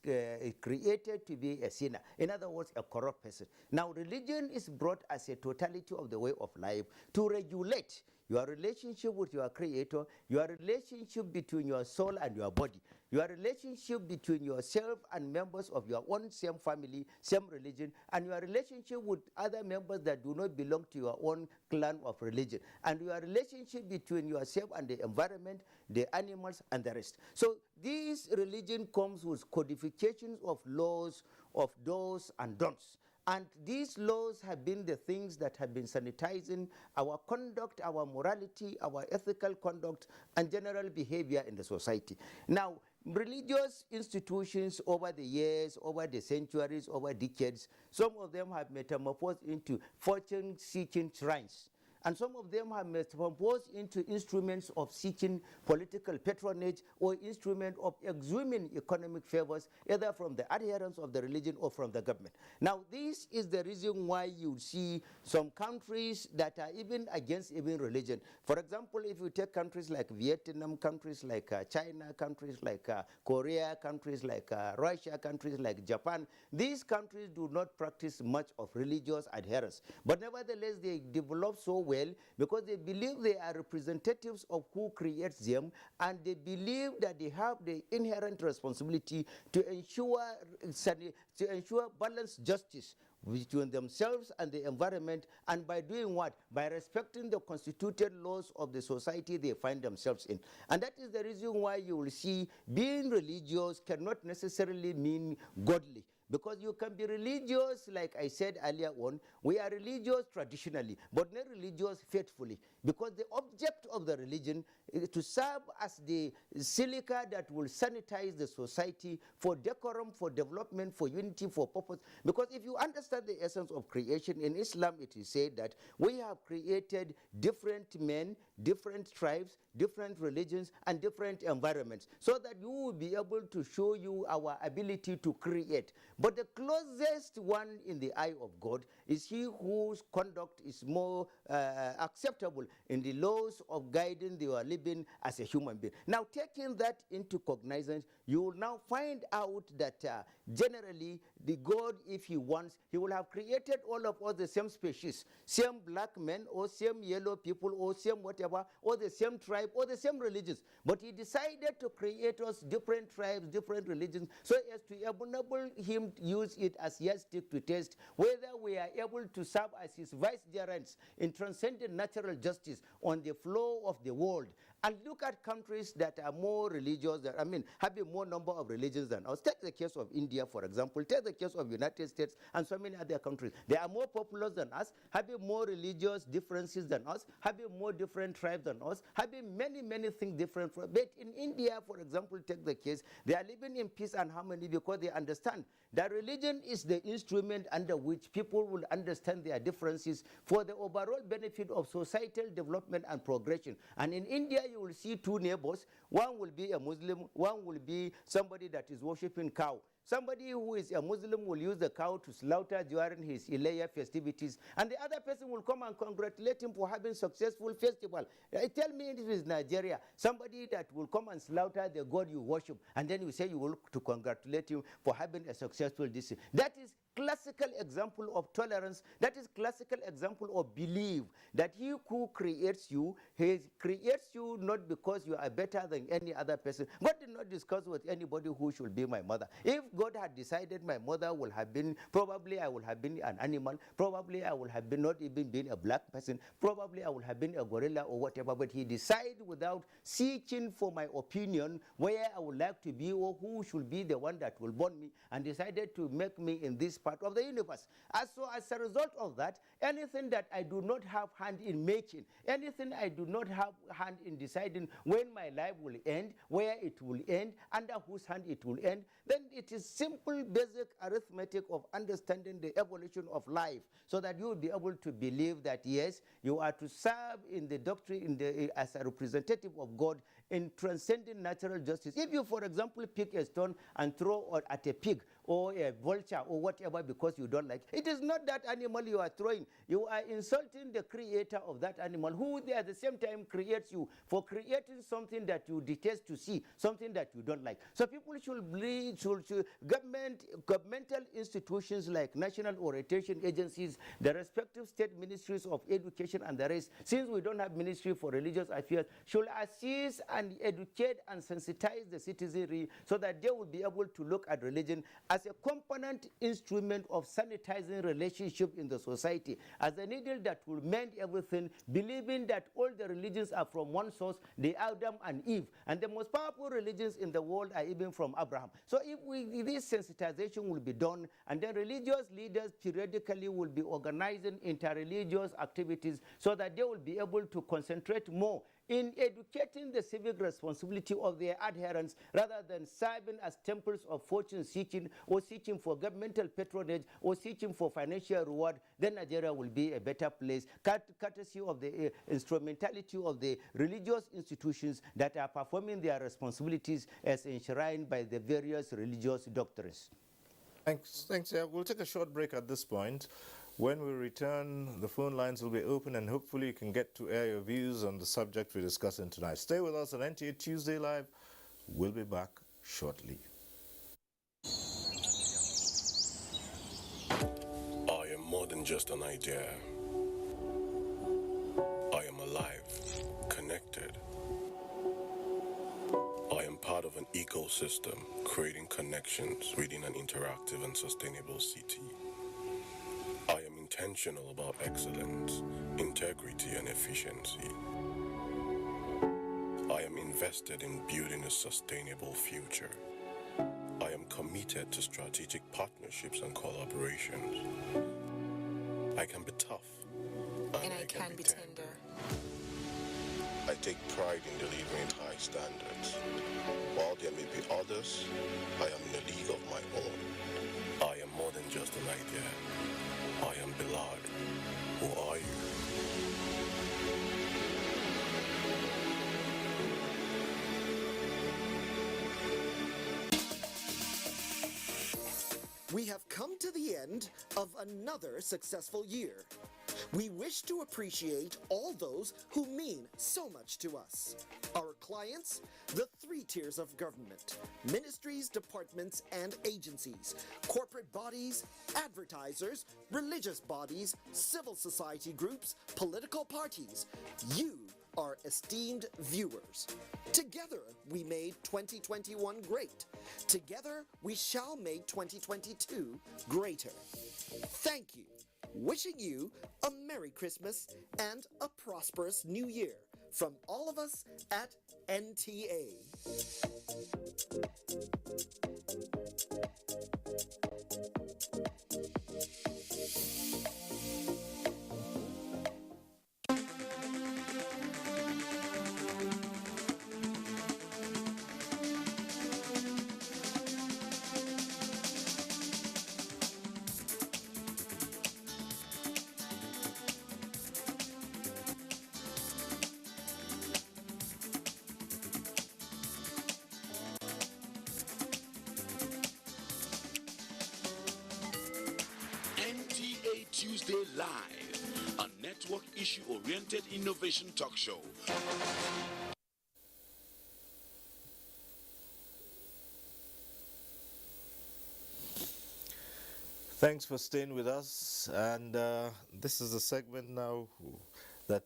created to be a sinner. In other words, a corrupt person. Now, religion is brought as a totality of the way of life to regulate your relationship with your creator, your relationship between your soul and your body, your relationship between yourself and members of your own same family, same religion, and your relationship with other members that do not belong to your own clan of religion, and your relationship between yourself and the environment, the animals, and the rest. So this religion comes with codifications of laws, of do's and don'ts. And these laws have been the things that have been sanitizing our conduct, our morality, our ethical conduct, and general behavior in the society. Now, religious institutions over the years, over the centuries, over decades, some of them have metamorphosed into fortune-seeking shrines. And some of them have metamorphosed into instruments of seeking political patronage or instrument of exhuming economic favors, either from the adherents of the religion or from the government. Now, this is the reason why you see some countries that are even against even religion. For example, if you take countries like Vietnam, countries like China, countries like Korea, countries like Russia, countries like Japan, these countries do not practice much of religious adherence. But nevertheless, they develop so well because they believe they are representatives of who creates them, and they believe that they have the inherent responsibility to ensure balanced justice between themselves and the environment, and by doing what? By respecting the constituted laws of the society they find themselves in. And that is the reason why you will see being religious cannot necessarily mean godly. Because you can be religious, like I said earlier on, we are religious traditionally, but not religious faithfully. Because the object of the religion is to serve as the silica that will sanitize the society for decorum, for development, for unity, for purpose. Because if you understand the essence of creation, in Islam it is said that we have created different men, different tribes, different religions, and different environments, so that you will be able to show you our ability to create. But the closest one in the eye of God is he whose conduct is more acceptable in the laws of guiding your living as a human being. Now, taking that into cognizance, you will now find out that generally the God, if he wants, he will have created all of us the same species, same black men or same yellow people or same whatever, or the same tribe or the same religions. But he decided to create us different tribes, different religions, so as to enable him to use it as yardstick to test whether we are able to serve as his vicegerents in transcending natural justice on the flow of the world, And look at countries that are more religious, having more number of religions than us. Take the case of India, for example. Take the case of United States and so many other countries. They are more populous than us, having more religious differences than us, having more different tribes than us, having many, many things different from. But in India, for example, take the case, they are living in peace and harmony because they understand that religion is the instrument under which people will understand their differences for the overall benefit of societal development and progression. And in India, you will see two neighbors. One will be a Muslim, one will be somebody that is worshipping cow. Somebody who is a Muslim will use the cow to slaughter during his Ilayah festivities, and the other person will come and congratulate him for having successful festival. Tell me, this is Nigeria, somebody that will come and slaughter the God you worship, and then you say you will to congratulate him for having a successful this. That is classical example of tolerance. That is classical example of belief that he who creates you, he creates you not because you are better than any other person. God did not discuss with anybody who should be my mother. If God had decided my mother will have been, probably I would have been an animal, probably I would have been not even been a black person, probably I would have been a gorilla or whatever, but he decided without seeking for my opinion where I would like to be or who should be the one that will born me, and decided to make me in this part of the universe. As a result of that, anything that I do not have hand in making, anything I do not have hand in deciding when my life will end, where it will end, under whose hand it will end, then it is simple basic arithmetic of understanding the evolution of life, so that you will be able to believe that yes, you are to serve in the doctrine, as a representative of God in transcending natural justice. If you, for example, pick a stone and throw at a pig or a vulture or whatever because you don't like, it is not that animal you are throwing. You are insulting the creator of that animal, who at the same time creates you, for creating something that you detest to see, something that you don't like. So people should believe, governmental institutions like national orientation agencies, the respective state ministries of education and the rest, since we don't have ministry for religious affairs, should assist and educate and sensitize the citizenry so that they will be able to look at religion as a component instrument of sanitizing relationship in the society, as a needle that will mend everything, believing that all the religions are from one source, the Adam and Eve, and the most powerful religions in the world are even from Abraham. So if this sensitization will be done, and then religious leaders periodically will be organizing interreligious activities so that they will be able to concentrate more in educating the civic responsibility of their adherents, rather than serving as temples of fortune seeking, or seeking for governmental patronage, or seeking for financial reward, then Nigeria will be a better place, courtesy of the instrumentality of the religious institutions that are performing their responsibilities as enshrined by the various religious doctrines. Thanks. We'll take a short break at this point. When we return, the phone lines will be open, and hopefully you can get to air your views on the subject we're discussing tonight. Stay with us on NTA Tuesday Live. We'll be back shortly. I am more than just an idea. I am alive, connected. I am part of an ecosystem, creating connections within an interactive and sustainable city. I am intentional about excellence, integrity, and efficiency. I am invested in building a sustainable future. I am committed to strategic partnerships and collaborations. I can be tough. And I can be tender. I take pride in delivering high standards. While there may be others, I am in a league of my own. I am more than just an idea. I am Bilal. Who are you? We have come to the end of another successful year. We wish to appreciate all those who mean so much to us. Our clients, the 3 tiers of government, ministries, departments, and agencies, corporate bodies, advertisers, religious bodies, civil society groups, political parties. You are esteemed viewers. Together, we made 2021 great. Together, we shall make 2022 greater. Thank you. Wishing you a Merry Christmas and a prosperous New Year from all of us at NTA. NTA Tuesday Live, a network issue-oriented innovation talk show. Thanks for staying with us, and this is a segment now that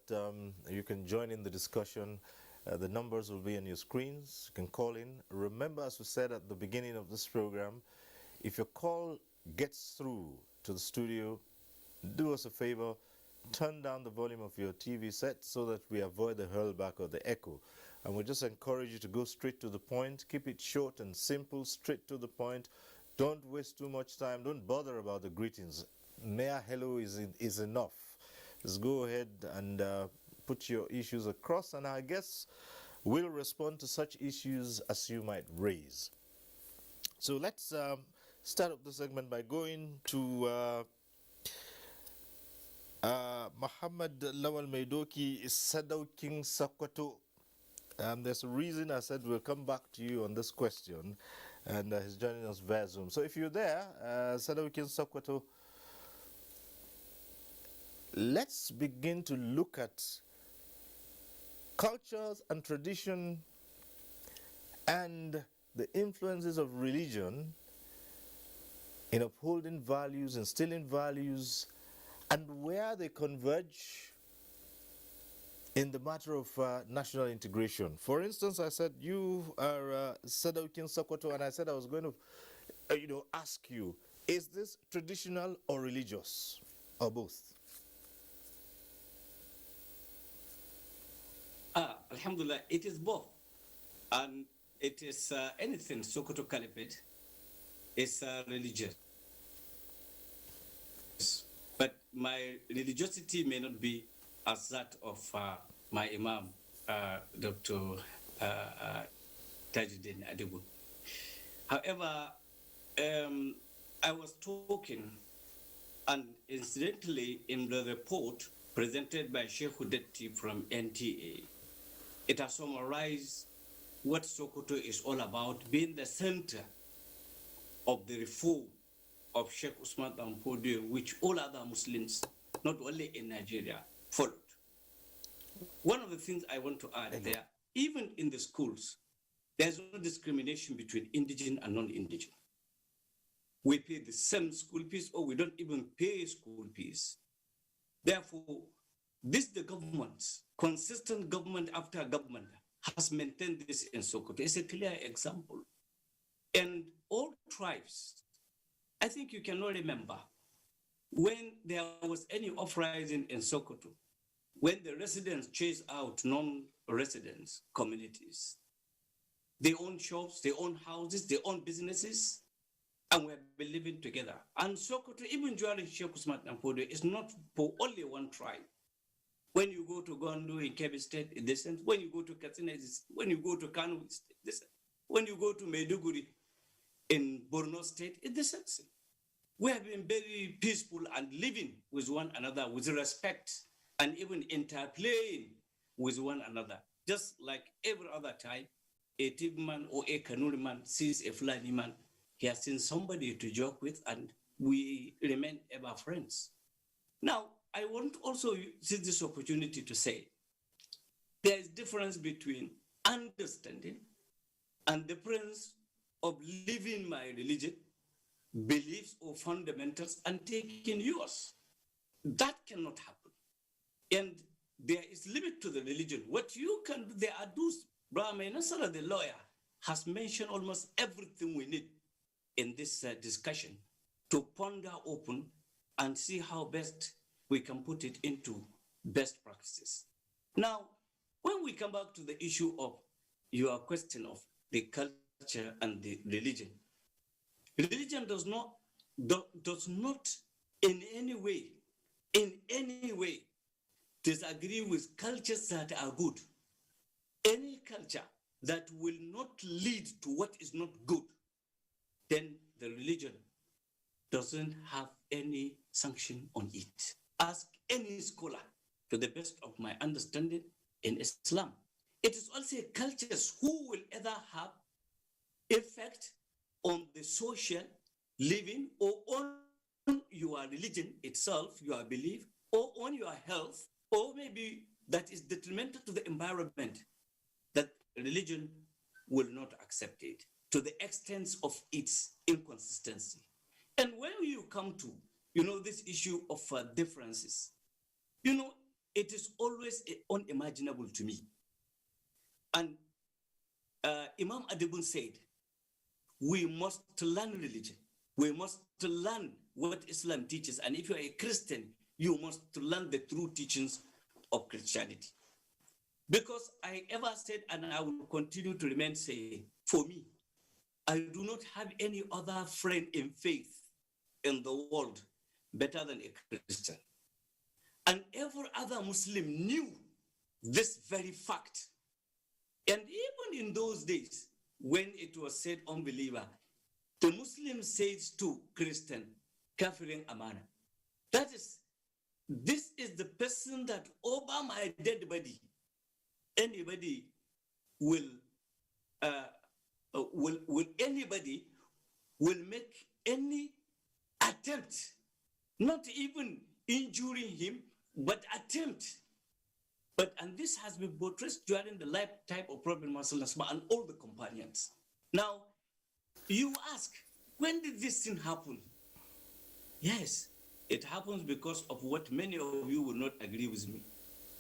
you can join in the discussion. The numbers will be on your screens. You can call in. Remember, as we said at the beginning of this program, if your call gets through to the studio, do us a favor, turn down the volume of your TV set so that we avoid the hurlback or the echo. And we just encourage you to go straight to the point. Keep it short and simple, straight to the point. Don't waste too much time. Don't bother about the greetings. Mere hello is enough. Just go ahead and put your issues across, and our guests will respond to such issues as you might raise. So let's start up the segment by going to Muhammad Lawal Maidoki Sadauking Sakwato. There's a reason I said we'll come back to you on this question, and he's joining us via Zoom. So if you're there, Sadauking Sakwato, let's begin to look at cultures and tradition and the influences of religion in upholding values, instilling values, and where they converge in the matter of national integration. For instance, I said you are Sadaukin Sokoto, and I said I was going to, ask you, is this traditional or religious, or both? Alhamdulillah, it is both. And it is anything Sokoto Caliphate is religious. But my religiosity may not be as that of my Imam, Dr. Tajuddin Adibu. However, I was talking, and incidentally, in the report presented by Sheikh Hudetti from NTA, it has summarized what Sokoto is all about, being the center of the reform of Sheikh Usman Danfodio, which all other Muslims, not only in Nigeria, followed. One of the things I want to add there, even in the schools, there's no discrimination between indigent and non-indigent. We pay the same school fees, or we don't even pay school fees. Therefore, the government, consistent government after government, has maintained this in Sokoto. It's a clear example. And all tribes, I think you cannot remember when there was any uprising in Sokoto, when the residents chased out non-residents communities. They own shops, they own houses, they own businesses, and we've been living together. And Sokoto, even during Sheikh Usman Danfodio, is not for only one tribe. When you go to Gondo in Kebbi State, it's the same. When you go to Katsina, when you go to Kano, it's the same. When you go to Maiduguri in Borno State, it's the same. We have been very peaceful and living with one another with respect and even interplaying with one another. Just like every other time, a Tigman or a Kanuri man sees a Fulani man, he has seen somebody to joke with, and we remain ever friends. Now, I want also seize this opportunity to say there is difference between understanding and difference of living my religion, beliefs or fundamentals, and taking yours. That cannot happen. And there is limit to the religion. What you can do, there are those. Brahma Nasara, the lawyer, has mentioned almost everything we need in this discussion to ponder open and see how best we can put it into best practices. Now, When we come back to the issue of your question of the culture and the religion does not in any way disagree with cultures that are good. Any culture that will not lead to what is not good, then the religion doesn't have any sanction on it. Ask any scholar, to the best of my understanding, in Islam. It is also cultures who will either have effect on the social living or on your religion itself, your belief, or on your health, or maybe that is detrimental to the environment, that religion will not accept it to the extent of its inconsistency. And when you come to, this issue of differences, it is always unimaginable to me. And Imam Adibun said, we must learn religion. We must learn what Islam teaches. And if you're a Christian, you must learn the true teachings of Christianity. Because I ever said, and I will continue to remain saying, for me, I do not have any other friend in faith in the world better than a Christian. And every other Muslim knew this very fact. And even in those days, when it was said unbeliever, the Muslim says to Christian, kafirin amana. This is the person that over my dead body, anybody will make any attempt, not even injuring him, but attempt. And this has been portrayed during the lifetime of Prophet Muhammad and all the companions. Now, you ask, when did this thing happen? Yes, it happens because of what many of you will not agree with me,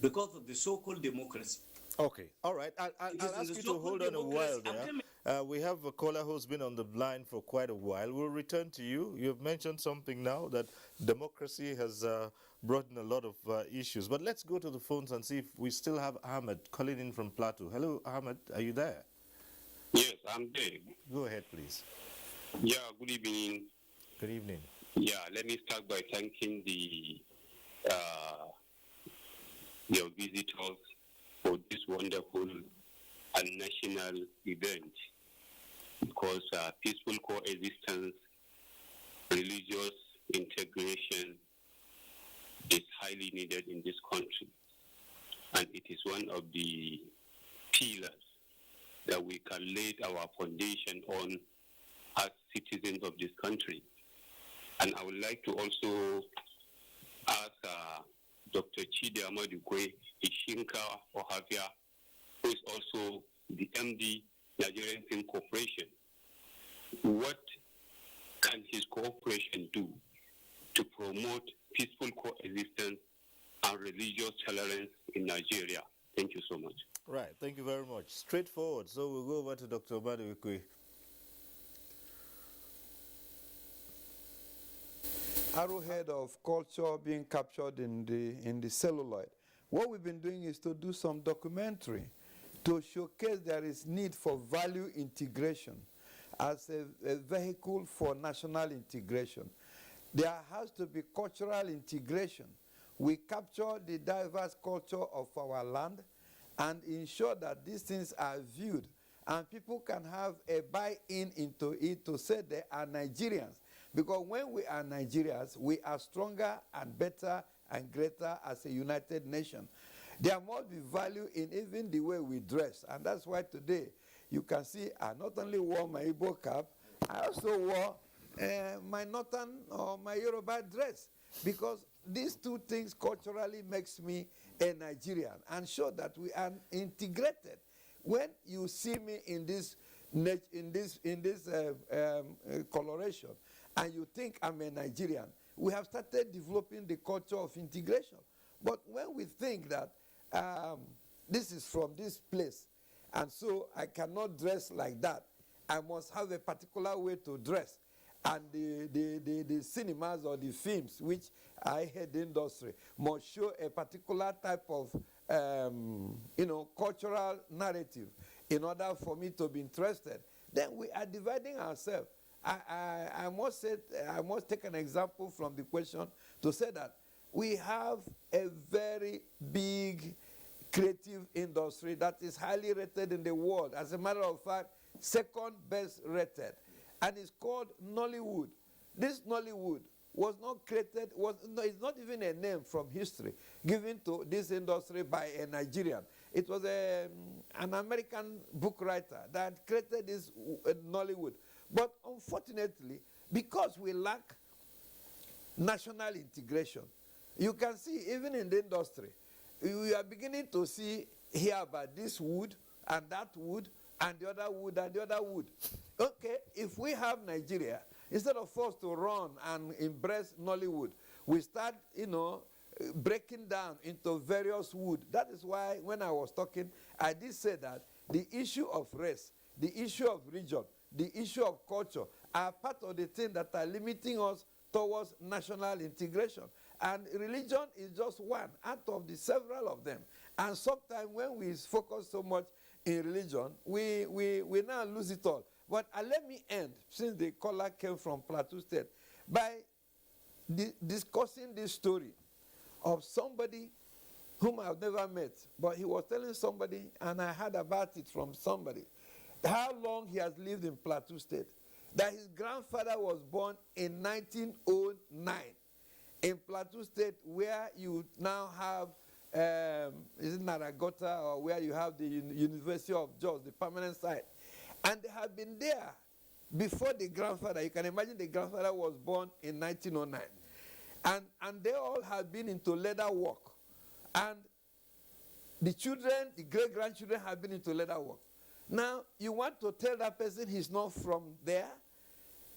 because of the so-called democracy. Okay, all right. I'll ask you to hold on a while there. We have a caller who's been on the line for quite a while. We'll return to you. You've mentioned something now that democracy has brought in a lot of issues. But let's go to the phones and see if we still have Ahmed calling in from Plateau. Hello, Ahmed. Are you there? Yes, I'm there. Go ahead, please. Yeah, good evening. Good evening. Yeah, let me start by thanking your visitors for this wonderful and national event, because peaceful coexistence, religious integration is highly needed in this country. And it is one of the pillars that we can lay our foundation on as citizens of this country. And I would like to also ask Dr. Chidi Amadukwe Ishinka Ohavia, who is also the MD, Nigerian Film Corporation. What can his corporation do to promote peaceful coexistence and religious tolerance in Nigeria? Thank you so much. Right, thank you very much. Straightforward. So we'll go over to Dr. Amadukwe. Arrowhead of culture being captured in the celluloid. What we've been doing is to do some documentary to showcase there is need for value integration as a vehicle for national integration. There has to be cultural integration. We capture the diverse culture of our land and ensure that these things are viewed and people can have a buy-in into it to say they are Nigerians. Because when we are Nigerians, we are stronger and better and greater as a united nation. There must be value in even the way we dress. And that's why today you can see I not only wore my Igbo cap, I also wore my Northern or my Yoruba dress. Because these two things culturally makes me a Nigerian and show that we are integrated. When you see me in this coloration, and you think I'm a Nigerian, we have started developing the culture of integration. But when we think that this is from this place, and so I cannot dress like that, I must have a particular way to dress. And the cinemas or the films which I head the industry must show a particular type of cultural narrative in order for me to be interested, then we are dividing ourselves. I must take an example from the question to say that we have a very big creative industry that is highly rated in the world. As a matter of fact, second best rated. And it's called Nollywood. This Nollywood was not created, it's not even a name from history given to this industry by a Nigerian. It was an American book writer that created this Nollywood. But unfortunately, because we lack national integration, you can see even in the industry, we are beginning to hear about this wood and that wood and the other wood and the other wood. Okay, if we have Nigeria, instead of us to run and embrace Nollywood, we start, breaking down into various wood. That is why when I was talking, I did say that the issue of race, the issue of region, the issue of culture are part of the things that are limiting us towards national integration. And religion is just one out of the several of them. And sometimes when we focus so much in religion, we now lose it all. But let me end, since the caller came from Plateau State, by discussing this story of somebody whom I've never met, but he was telling somebody, and I heard about it from somebody, how long he has lived in Plateau State. That his grandfather was born in 1909 in Plateau State, where you now have, is it Naragota, or where you have the University of Jos, the permanent site. And they have been there before the grandfather. You can imagine the grandfather was born in 1909. And they all have been into leather work. And the children, the great-grandchildren have been into leather work. Now, you want to tell that person he's not from there?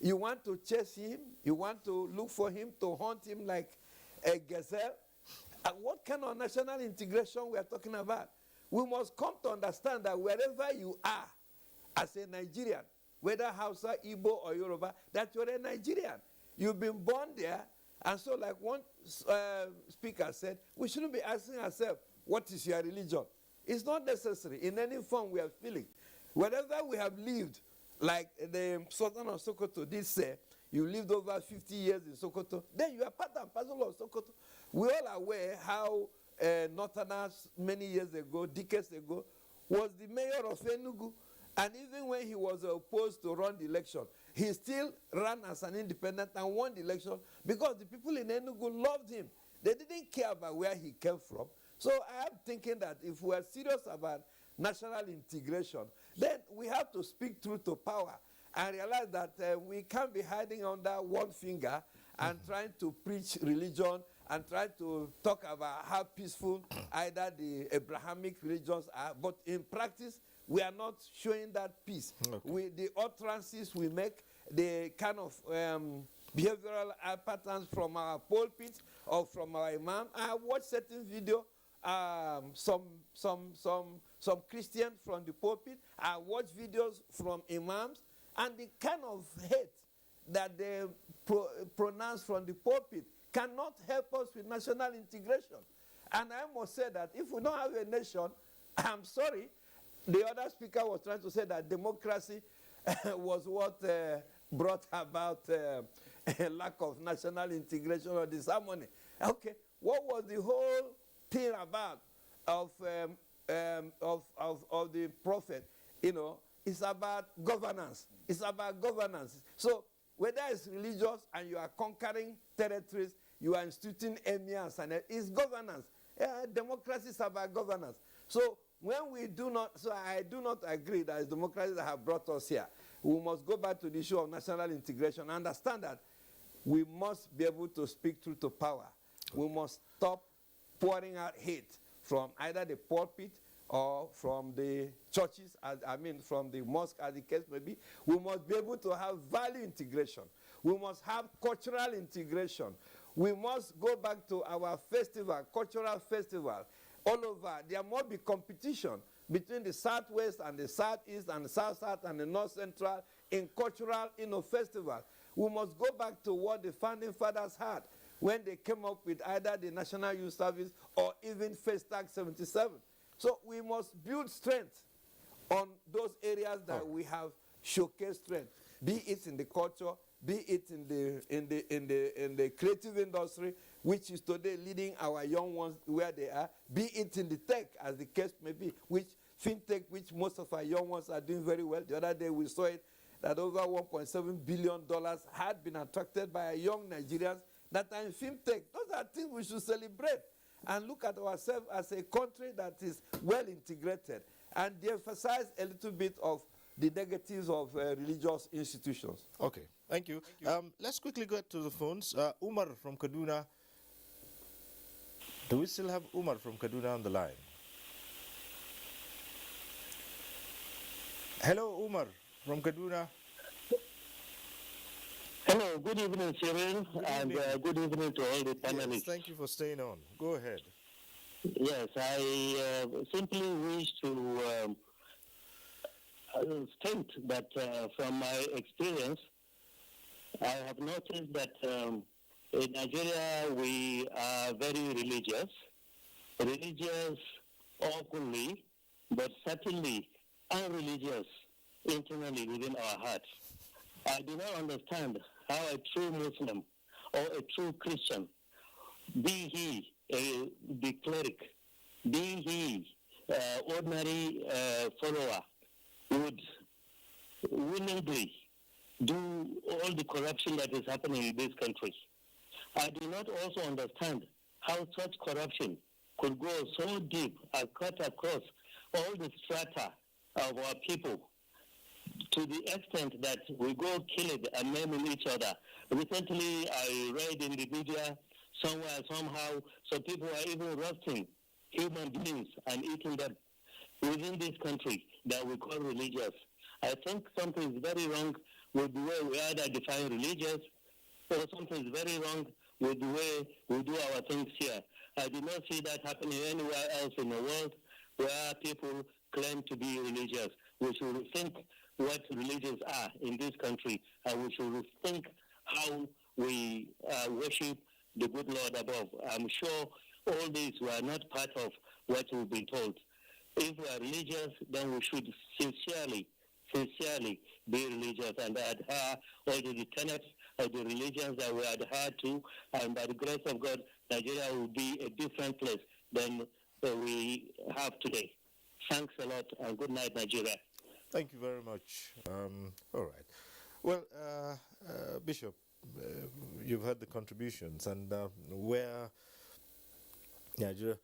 You want to chase him? You want to look for him, to hunt him like a gazelle? And what kind of national integration we are talking about? We must come to understand that wherever you are, as a Nigerian, whether Hausa, Igbo, or Yoruba, that you're a Nigerian. You've been born there, and so like one speaker said, we shouldn't be asking ourselves, what is your religion? It's not necessary in any form we are feeling. Wherever we have lived, like the Sultan of Sokoto did say, you lived over 50 years in Sokoto, then you are part and parcel of Sokoto. We all are aware how Northerners many years ago, decades ago, was the mayor of Enugu. And even when he was opposed to run the election, he still ran as an independent and won the election because the people in Enugu loved him. They didn't care about where he came from. So I am thinking that if we are serious about national integration, then we have to speak truth to power and realize that we can't be hiding under one finger and trying to preach religion and try to talk about how peaceful either the Abrahamic religions are, but in practice, we are not showing that peace. Okay. The utterances we make, the kind of behavioral patterns from our pulpits or from our imam. I watched certain video, some Christians from the pulpit. I watched videos from imams, and the kind of hate that they pronounce from the pulpit cannot help us with national integration. And I must say that if we don't have a nation, I'm sorry, the other speaker was trying to say that democracy was what brought about a lack of national integration or disharmony. Okay, what was the whole thing about of the prophet? It's about governance. It's about governance. So whether it's religious and you are conquering territories, you are instituting emirs, and it's governance. Democracy is about governance. So when we do not, so I do not agree that it's democracy that have brought us here. We must go back to the issue of national integration and understand that we must be able to speak truth to power. We must stop pouring out hate from either the pulpit or from the churches, from the mosque, as the case may be. We must be able to have value integration. We must have cultural integration. We must go back to our festival, cultural festival. All over, there must be competition between the Southwest and the Southeast and the South-South and the North-Central in cultural festival. We must go back to what the founding fathers had. when they came up with either the National Youth Service or even First Act 77. So we must build strength on those areas that we have showcased strength, be it in the culture, be it in the creative industry, which is today leading our young ones where they are, be it in the tech, as the case may be, which fintech, which most of our young ones are doing very well. The other day we saw it, that over $1.7 billion had been attracted by young Nigerians that are in fintech. Those are things we should celebrate and look at ourselves as a country that is well integrated and de-emphasize a little bit of the negatives of religious institutions. Okay, thank you. Let's quickly go to the phones. Umar from Kaduna. Do we still have Umar from Kaduna on the line? Hello, Umar from Kaduna. Hello, good evening, Cyril, and good evening to all the panelists. Yes, thank you for staying on. Go ahead. Yes, I simply wish to state that from my experience, I have noticed that in Nigeria we are very religious openly, but certainly unreligious internally within our hearts. I do not understand how a true Muslim or a true Christian, be he the cleric, be he ordinary follower, would willingly do all the corruption that is happening in this country. I do not also understand how such corruption could go so deep and cut across all the strata of our people to the extent that we go killing and maiming each other. Recently, I read in the media somewhere, somehow, some people are even roasting human beings and eating them within this country that we call religious. I think something is very wrong with the way we either define religious, or something is very wrong with the way we do our things here. I do not see that happening anywhere else in the world where people claim to be religious. We should rethink what religions are in this country, and we should rethink how we worship the good Lord above. I'm sure all these were not part of what we've been told. If we are religious, then we should sincerely be religious and adhere all to the tenets of the religions that we adhere to, and by the grace of God, Nigeria will be a different place than we have today. Thanks a lot, and good night, Nigeria. Thank you very much. All right. Well, Bishop, you've heard the contributions, and where Nigeria,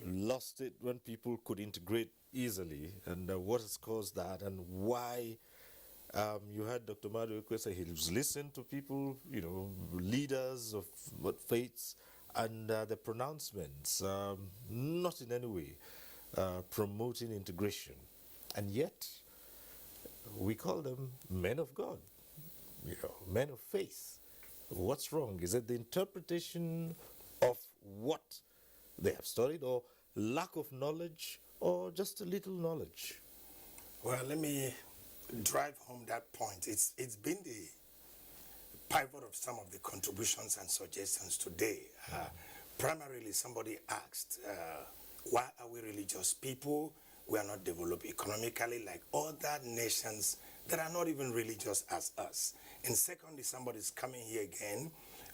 lost it when people could integrate easily, and what has caused that, and why. You heard Dr. Maduekwe say he was listening to people, leaders of what faiths, and the pronouncements, not in any way promoting integration. And yet, we call them men of God, men of faith. What's wrong? Is it the interpretation of what they have studied, or lack of knowledge, or just a little knowledge? Well, let me drive home that point. It's been the pivot of some of the contributions and suggestions today. Primarily, somebody asked, why are we religious people? We are not developed economically like other nations that are not even religious as us. And secondly, somebody's coming here again.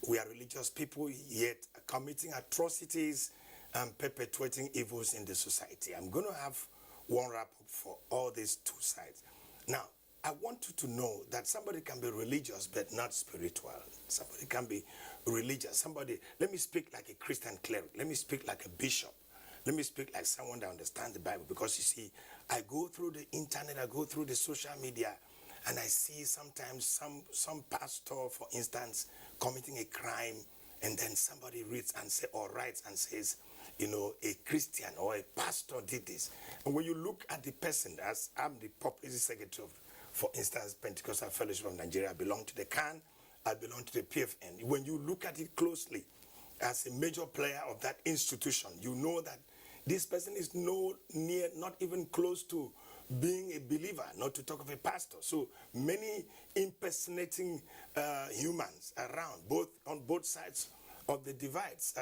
We are religious people, yet committing atrocities and perpetuating evils in the society. I'm going to have one wrap up for all these two sides. Now, I want you to know that somebody can be religious but not spiritual. Somebody can be religious. Let me speak like a Christian cleric. Let me speak like a bishop. Let me speak like someone that understands the Bible, because you see, I go through the internet, I go through the social media, and I see sometimes some pastor, for instance, committing a crime, and then somebody reads and writes and says, a Christian or a pastor did this. And when you look at the person, as I'm the publicity secretary of, for instance, Pentecostal Fellowship of Nigeria, I belong to the CAN, I belong to the PFN. When you look at it closely, as a major player of that institution, you know that this person is not even close to being a believer, not to talk of a pastor. So many impersonating humans around, both on both sides of the divides.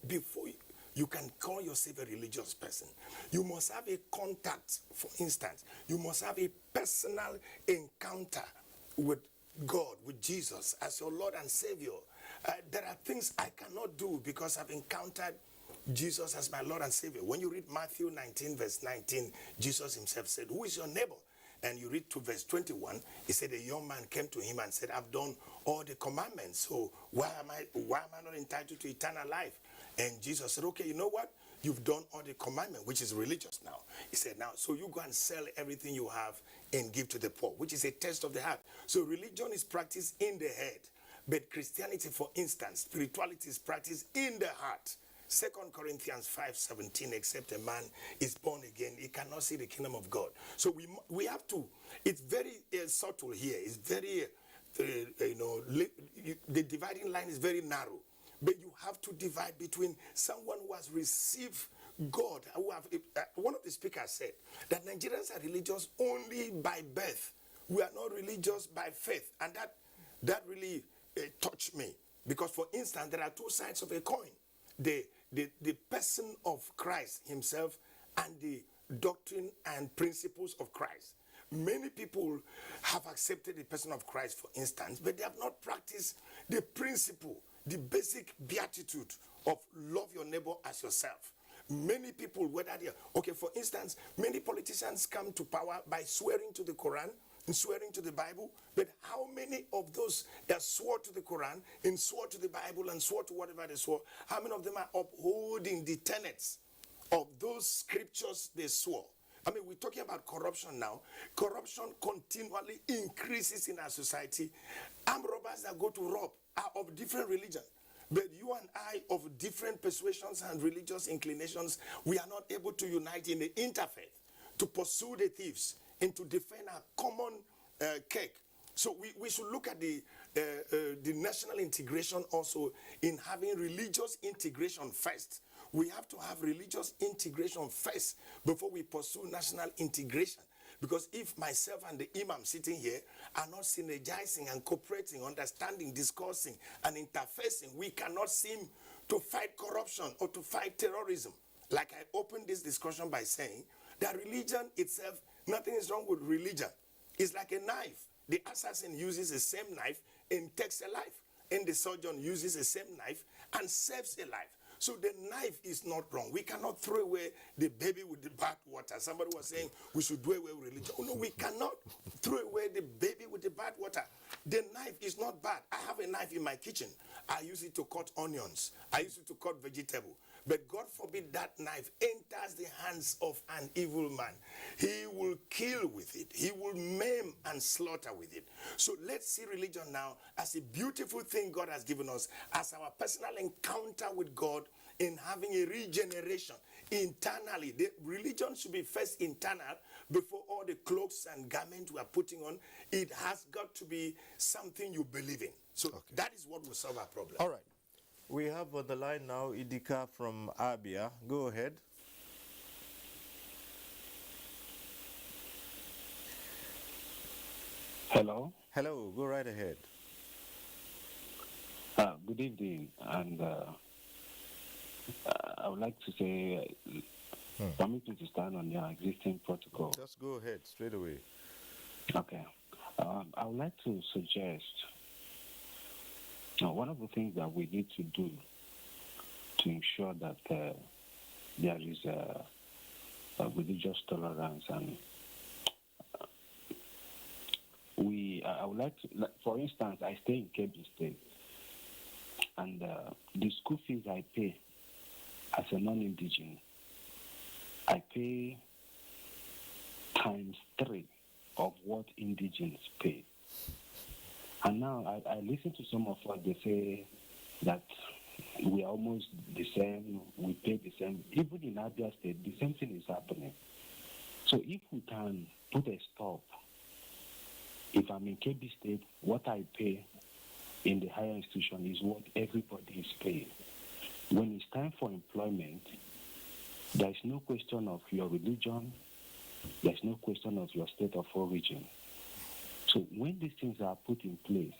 Before you can call yourself a religious person, you must have a contact. For instance, you must have a personal encounter with God, with Jesus as your Lord and Savior. There are things I cannot do because I've encountered Jesus as my Lord and Savior. When you read Matthew 19, verse 19, Jesus himself said, "Who is your neighbor?" And you read to verse 21, he said, a young man came to him and said, "I've done all the commandments, so why am I not entitled to eternal life?" And Jesus said, "Okay, you know what? You've done all the commandment," which is religious now. He said, "Now, so you go and sell everything you have and give to the poor," which is a test of the heart. So religion is practiced in the head. But Christianity, for instance, spirituality is practiced in the heart. 2 Corinthians 5:17, except a man is born again, he cannot see the kingdom of God. So we have to, it's very subtle here. It's very, the dividing line is very narrow. But you have to divide between someone who has received God. One of the speakers said that Nigerians are religious only by birth. We are not religious by faith. And that really touched me. Because, for instance, there are two sides of a coin. The person of Christ himself and the doctrine and principles of Christ. Many people have accepted the person of Christ, for instance, but they have not practiced the principle, the basic beatitude of love your neighbor as yourself. Many people, whether they are, okay, for instance, many politicians come to power by swearing to the Quran and swearing to the Bible, but how many of those that swore to the Quran and swore to the Bible and swore to whatever they swore, how many of them are upholding the tenets of those scriptures they swore? I mean, we're talking about corruption now. Corruption continually increases in our society. Armed robbers that go to rob are of different religion. But you and I, of different persuasions and religious inclinations, we are not able to unite in the interfaith to pursue the thieves and to defend our common cake. So we should look at the national integration also in having religious integration first. We have to have religious integration first before we pursue national integration. Because if myself and the imam sitting here are not synergizing and cooperating, understanding, discussing, and interfacing, we cannot seem to fight corruption or to fight terrorism. Like I opened this discussion by saying that religion itself, nothing is wrong with religion. It's like a knife. The assassin uses the same knife and takes a life. And the surgeon uses the same knife and saves a life. So the knife is not wrong. We cannot throw away the baby with the bad water. Somebody was saying we should do away with religion. Oh, no, we cannot throw away the baby with the bad water. The knife is not bad. I have a knife in my kitchen. I use it to cut onions. I use it to cut vegetable. But God forbid that knife enters the hands of an evil man. He will kill with it. He will maim and slaughter with it. So let's see religion now as a beautiful thing God has given us, as our personal encounter with God in having a regeneration internally. The religion should be first internal before all the cloaks and garments we are putting on. It has got to be something you believe in. So that is what will solve our problem. All right. We have on the line now Idika from Abia. Go ahead. Hello. Hello. Go right ahead. Good evening, and I would like to say, permit me to stand on your existing protocol. Just go ahead, straight away. Okay. I would like to suggest one of the things that we need to do to ensure that there is a religious tolerance, and I would like to, for instance, I stay in Kebbi State, and the school fees I pay as a non-indigenous, I pay ×3 of what indigenous pay. And now I listen to some of what they say, that we are almost the same, we pay the same. Even in Abia State, the same thing is happening. So if we can put a stop, if I'm in Kebbi State, what I pay in the higher institution is what everybody is paying. When it's time for employment, there is no question of your religion, There's no question of your state of origin. So when these things are put in place,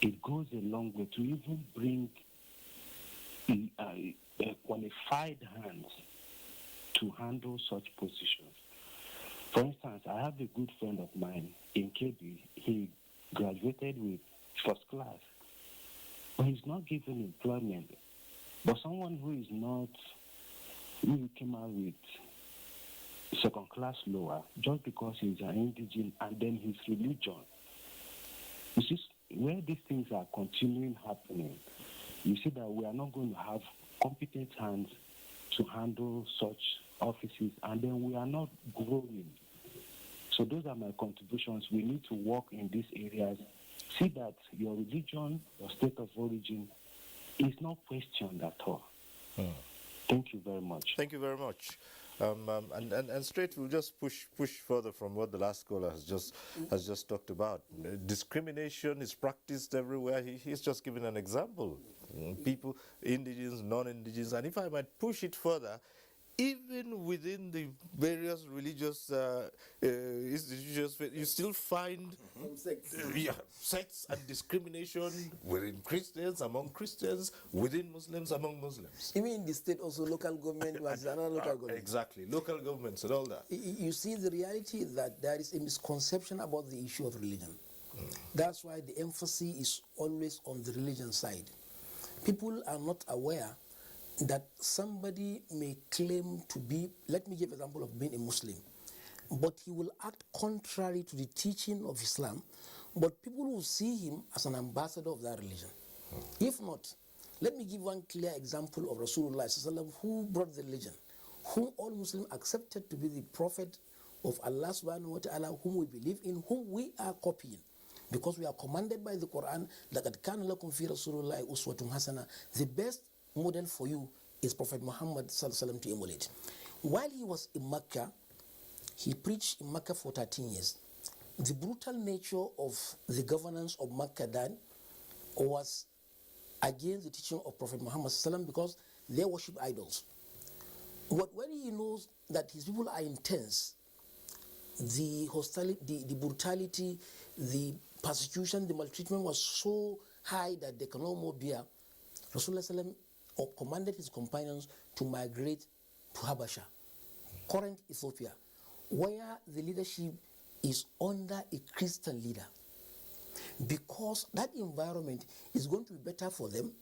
it goes a long way to even bring qualified hands to handle such positions. For instance, I have a good friend of mine in KB. He graduated with first class, but he's not given employment. But someone who came out with second class lower, just because he's an indigene and then his religion. You see, where these things are continuing happening, you see that we are not going to have competent hands to handle such offices, and then we are not growing. So those are my contributions. We need to work in these areas. See that your religion, your state of origin is not questioned at all. Thank you very much. Thank you very much. And straight, we'll just push further from what the last caller has just talked about. Discrimination is practiced everywhere. He's just given an example. People, indigenous, non-indigenous, and if I might push it further, even within the various religious institutions, you still find sects and discrimination within Christians, among Christians, within Muslims, among Muslims. Even in the state, also local government was another local government. Exactly, local governments and all that. You see, the reality is that there is a misconception about the issue of religion. That's why the emphasis is always on the religion side. People are not aware that somebody may claim to be, let me give an example of being a Muslim, but he will act contrary to the teaching of Islam, but people will see him as an ambassador of that religion. If not, let me give one clear example of Rasulullah ﷺ, who brought the religion, whom all Muslims accepted to be the prophet of Allah subhanahu wa ta'ala, whom we believe in, whom we are copying. Because we are commanded by the Quran, لَقَدْ كَانَ لَكُمْ فِي رَسُولِ اللَّهِ أُسْوَةٌ حَسَنَةٌ. The best model for you is Prophet Muhammad ﷺ to emulate. While he was in Mecca, he preached in Mecca for 13 years. The brutal nature of the governance of Mecca then was against the teaching of Prophet Muhammad ﷺ because they worship idols. But when he knows that his people are intense, the hostility, the brutality, the persecution, the maltreatment was so high that they cannot more bear, Rasulullah ﷺ commanded his companions to migrate to Habasha, current Ethiopia, where the leadership is under a Christian leader. Because that environment is going to be better for them,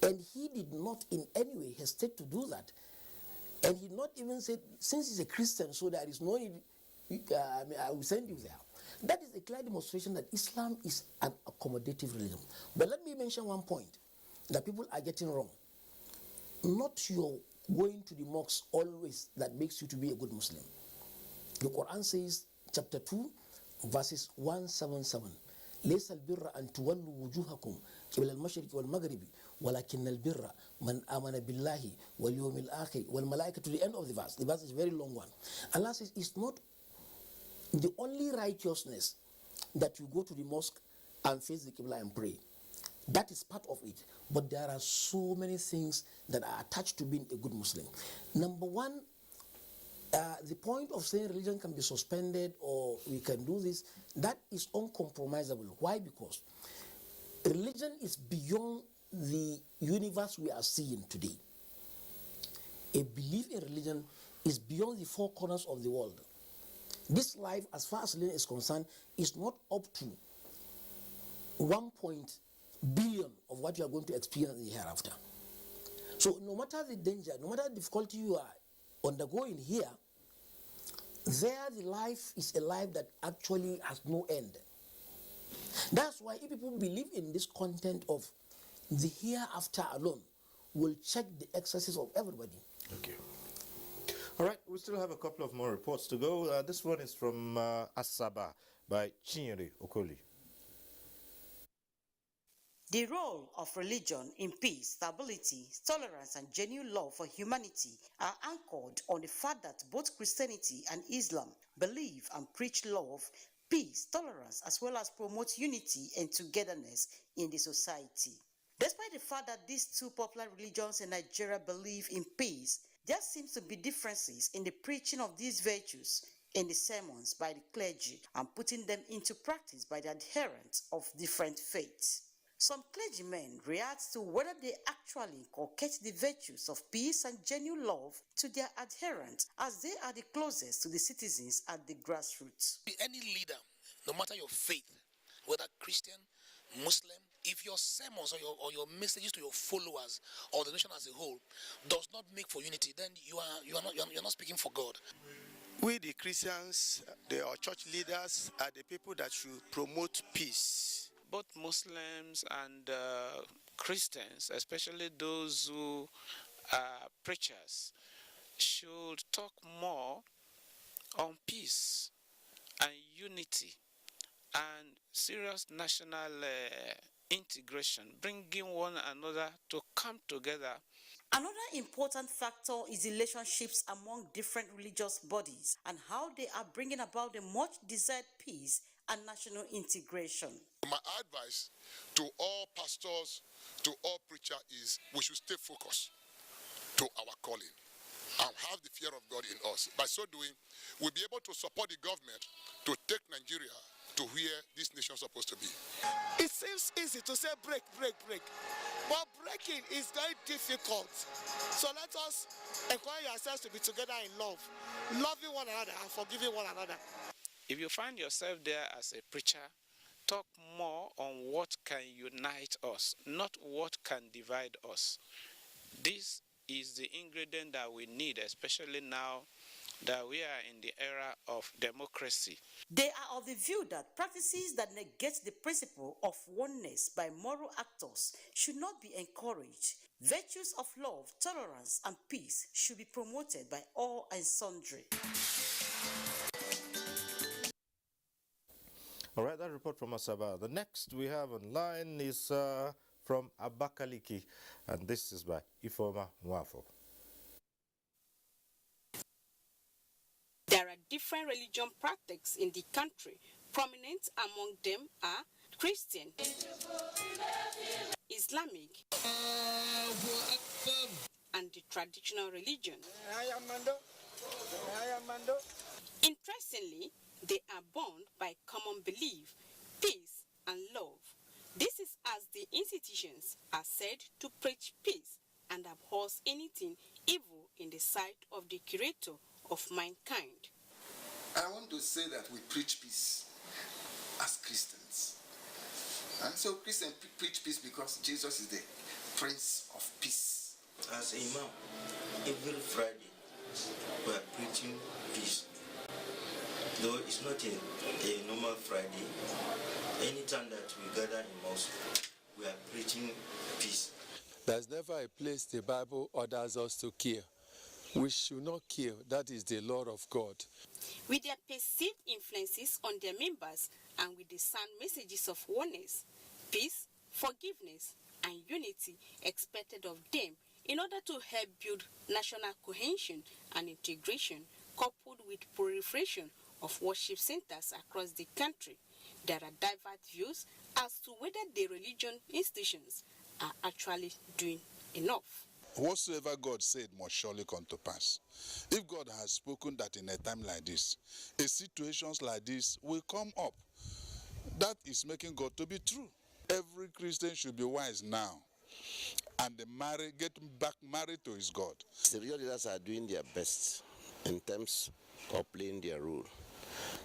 and he did not in any way hesitate to do that. And he not even said, since he's a Christian, so there is no need, I will send you there. That is a clear demonstration that Islam is an accommodative religion. But let me mention one point that people are getting wrong. Not your going to the mosque always that makes you to be a good Muslim. The Quran says, chapter 2, verses 177, ليس البر أن تولوا وجوهكم قبل المشرق والمغرب ولكن البر من آمن بالله واليوم الآخر والملائكة, to the end of the verse. The verse is a very long one. Allah says it's not the only righteousness that you go to the mosque and face the Qibla and pray. That is part of it. But there are so many things that are attached to being a good Muslim. Number one, the point of saying religion can be suspended or we can do this, that is uncompromisable. Why? Because religion is beyond the universe we are seeing today. A belief in religion is beyond the four corners of the world. This life, as far as religion is concerned, is not up to 1 billion of what you are going to experience in the hereafter. So no matter the danger, no matter the difficulty you are undergoing here, there the life is a life that actually has no end. That's why if people believe in this content of the hereafter alone, will check the excesses of everybody. Okay. All right, we still have a couple of more reports to go. This one is from Asaba by Chinyere Okoli. The role of religion in peace, stability, tolerance, and genuine love for humanity are anchored on the fact that both Christianity and Islam believe and preach love, peace, tolerance, as well as promote unity and togetherness in the society. Despite the fact that these two popular religions in Nigeria believe in peace, there seems to be differences in the preaching of these virtues in the sermons by the clergy and putting them into practice by the adherents of different faiths. Some clergymen react to whether they actually inculcate the virtues of peace and genuine love to their adherents, as they are the closest to the citizens at the grassroots. Any leader, no matter your faith, whether Christian, Muslim, if your sermons or your messages to your followers or the nation as a whole does not make for unity, then you're not speaking for God. We, the Christians, our church leaders, are the people that should promote peace. Both Muslims and Christians, especially those who are preachers, should talk more on peace and unity and serious national integration, bringing one another to come together. Another important factor is the relationships among different religious bodies and how they are bringing about the much desired peace and national integration. My advice to all pastors, to all preachers is we should stay focused to our calling and have the fear of God in us. By so doing, we'll be able to support the government to take Nigeria to where this nation is supposed to be. It seems easy to say break, but breaking is very difficult. So let us encourage ourselves to be together in love, loving one another and forgiving one another. If you find yourself there as a preacher, talk more on what can unite us, not what can divide us. This is the ingredient that we need, especially now that we are in the era of democracy. They are of the view that practices that negate the principle of oneness by moral actors should not be encouraged. Virtues of love, tolerance, and peace should be promoted by all and sundry. All right, that report from Asaba. The next we have online is from Abakaliki, and this is by Ifoma Nwafo. There are different religion practices in the country. Prominent among them are Christian, Islamic, and the traditional religion. Interestingly, they are bound by common belief, peace, and love. This is as the institutions are said to preach peace and abhors anything evil in the sight of the Creator of mankind. I want to say that we preach peace as Christians. And so Christians preach peace because Jesus is the Prince of Peace. As Imam, every Friday we are preaching peace. Though it's not a normal Friday, anytime that we gather in mosque, we are preaching peace. There's never a place the Bible orders us to kill. We should not kill. That is the law of God. With their perceived influences on their members and with the sound messages of oneness, peace, forgiveness, and unity expected of them in order to help build national cohesion and integration, coupled with proliferation of worship centers across the country, there are diverse views as to whether the religion institutions are actually doing enough. Whatsoever God said must surely come to pass. If God has spoken that in a time like this, situations like this will come up. That is making God to be true. Every Christian should be wise now and get back married to his God. The religious leaders are doing their best in terms of playing their role.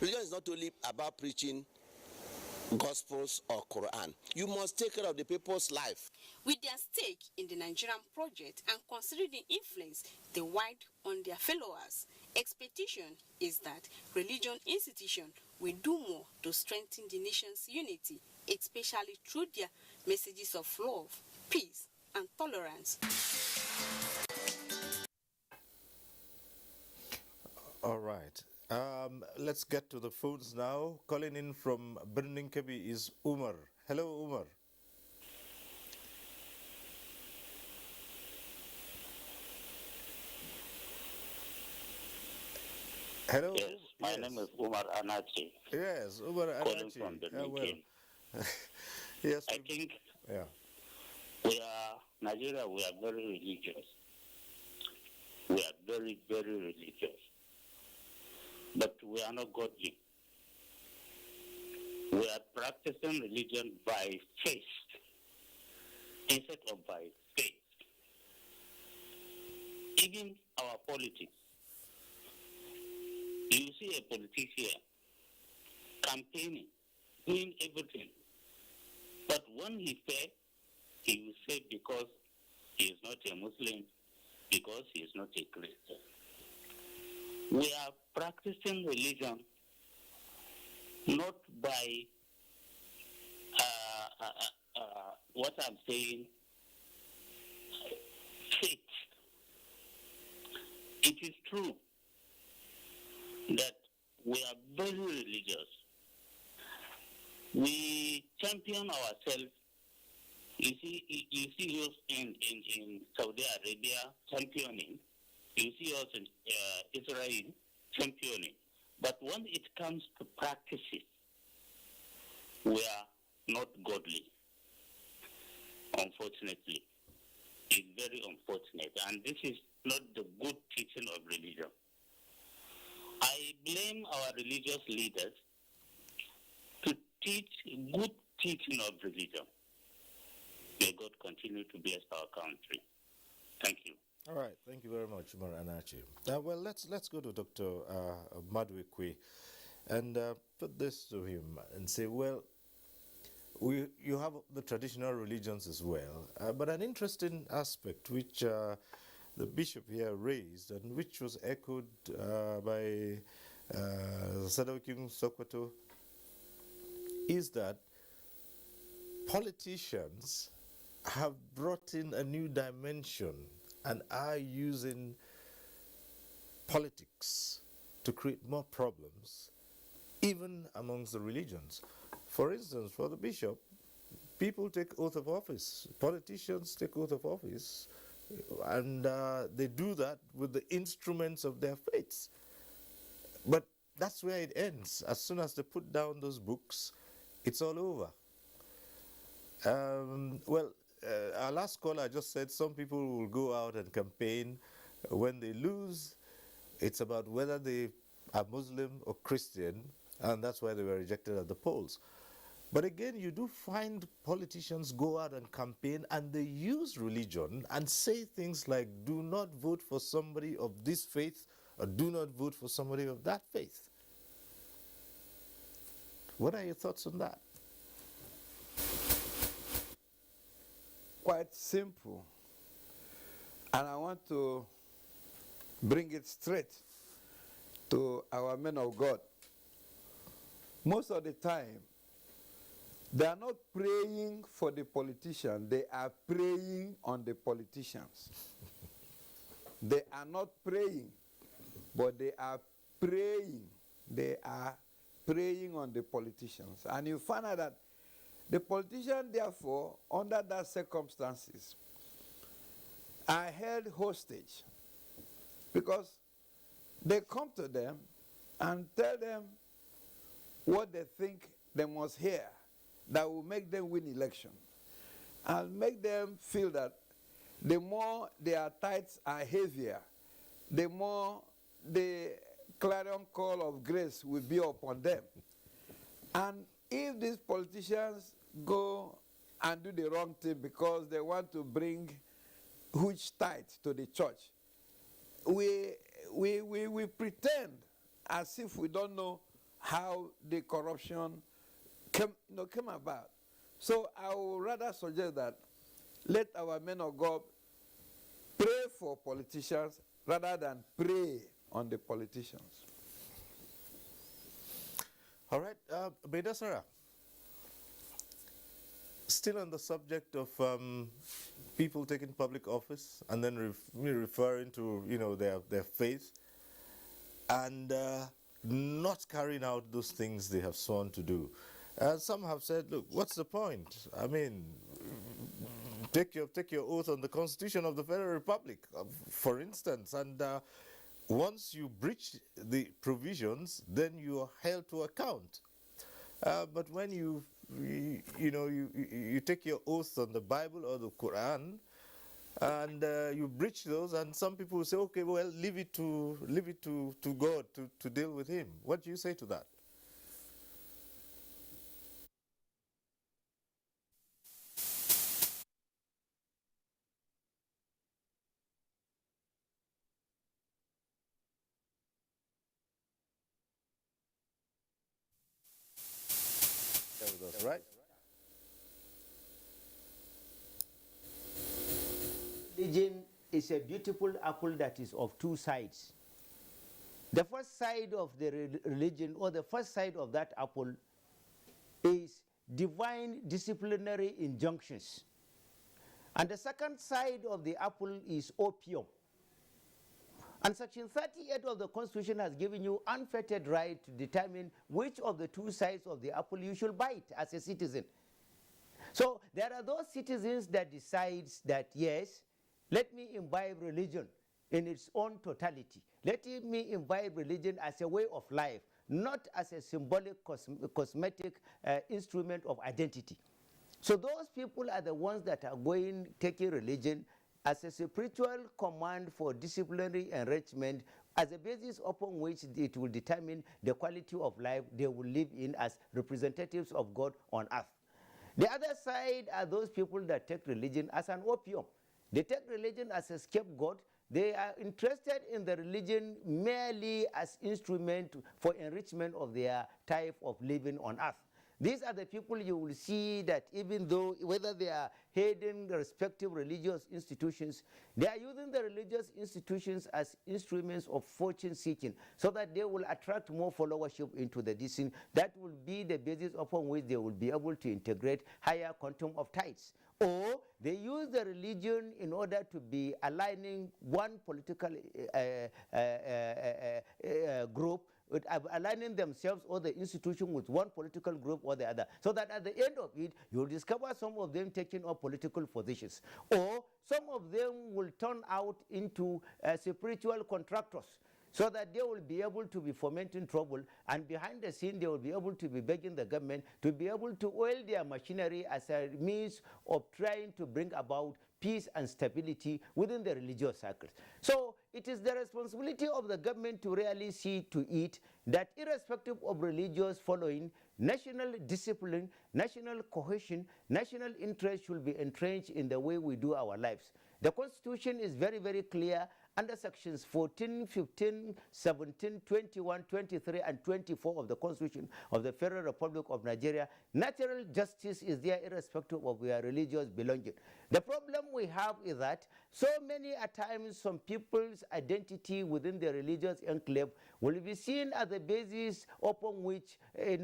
Religion is not only about preaching Gospels or Quran. You must take care of the people's life. With their stake in the Nigerian project and considering the influence they wield on their followers, expectation is that religion institutions will do more to strengthen the nation's unity, especially through their messages of love, peace, and tolerance. All right. Let's get to the phones now. Calling in from Birnin Kebi is Umar. Hello, Umar. Hello. Yes, my name is Umar Anachi. Yes, Umar Anachi. Calling from Birnin. Yes. I think yeah. Nigeria, we are very religious. We are very, very religious. But we are not godly. We are practicing religion by faith instead of by faith. Even our politics. You see a politician campaigning, doing everything. But when he fails, he will say because he is not a Muslim, because he is not a Christian. We are practicing religion not by what I'm saying, faith. It is true that we are very religious. We champion ourselves. You see us in Saudi Arabia championing. You see us in Israel championing. But when it comes to practices, we are not godly. Unfortunately. It's very unfortunate. And this is not the good teaching of religion. I blame our religious leaders to teach good teaching of religion. May God continue to bless our country. Thank you. All right, thank you very much, Umar Anachi. Well, let's go to Dr. Madwekwe and put this to him and say, well, you have the traditional religions as well, but an interesting aspect which the bishop here raised and which was echoed by Sadokim Sokoto is that politicians have brought in a new dimension and are using politics to create more problems, even amongst the religions. For instance, for the bishop, people take oath of office. Politicians take oath of office, and they do that with the instruments of their faiths. But that's where it ends. As soon as they put down those books, it's all over. Our last caller just said some people will go out and campaign. When they lose, it's about whether they are Muslim or Christian, and that's why they were rejected at the polls. But again, you do find politicians go out and campaign, and they use religion and say things like, do not vote for somebody of this faith, or do not vote for somebody of that faith. What are your thoughts on that? Quite simple. And I want to bring it straight to our men of God. Most of the time, they are not praying for the politician, they are praying on the politicians. They are not praying, but they are praying. They are praying on the politicians. And you find out that the politician, therefore, under that circumstances, are held hostage because they come to them and tell them what they think they must hear that will make them win election and make them feel that the more their tithes are heavier, the more the clarion call of grace will be upon them. And if these politicians go and do the wrong thing because they want to bring huge tithes to the church, we pretend as if we don't know how the corruption came about. So I would rather suggest that let our men of God pray for politicians rather than pray on the politicians. All right, Bedasara, still on the subject of people taking public office and then referring to their faith and not carrying out those things they have sworn to do. Some have said, look, what's the point? I mean, take your oath on the Constitution of the Federal Republic, for instance, and once you breach the provisions, then you are held to account. But when you take your oath on the Bible or the Quran, and you breach those, and some people will say, okay, well, leave it to God to deal with him. What do you say to that? With us, right? Religion is a beautiful apple that is of two sides. The first side of the religion, or the first side of that apple, is divine disciplinary injunctions. And the second side of the apple is opium. And Section 38 of the Constitution has given you unfettered right to determine which of the two sides of the apple you should bite as a citizen. So there are those citizens that decides that, yes, let me imbibe religion in its own totality. Let me imbibe religion as a way of life, not as a symbolic cosmetic instrument of identity. So those people are the ones that are taking religion as a spiritual command for disciplinary enrichment, as a basis upon which it will determine the quality of life they will live in as representatives of God on earth. The other side are those people that take religion as an opium. They take religion as a scapegoat. They are interested in the religion merely as instrument for enrichment of their type of living on earth. These are the people you will see that even though, whether they are heading the respective religious institutions, they are using the religious institutions as instruments of fortune seeking, so that they will attract more followership into the dissent. That will be the basis upon which they will be able to integrate higher quantum of tithes. Or they use the religion in order to be aligning one political group, with aligning themselves or the institution with one political group or the other, so that at the end of it, you'll discover some of them taking up political positions, or some of them will turn out into spiritual contractors, so that they will be able to be fomenting trouble, and behind the scene they will be able to be begging the government to be able to oil their machinery as a means of trying to bring about peace and stability within the religious circles. So it is the responsibility of the government to really see to it that, irrespective of religious following, national discipline, national cohesion, national interest should be entrenched in the way we do our lives. The Constitution is very, very clear under sections 14, 15, 17, 21, 23, and 24 of the Constitution of the Federal Republic of Nigeria. Natural justice is there irrespective of their religious belonging. The problem we have is that so many at times some people's identity within the religious enclave will be seen as the basis upon which a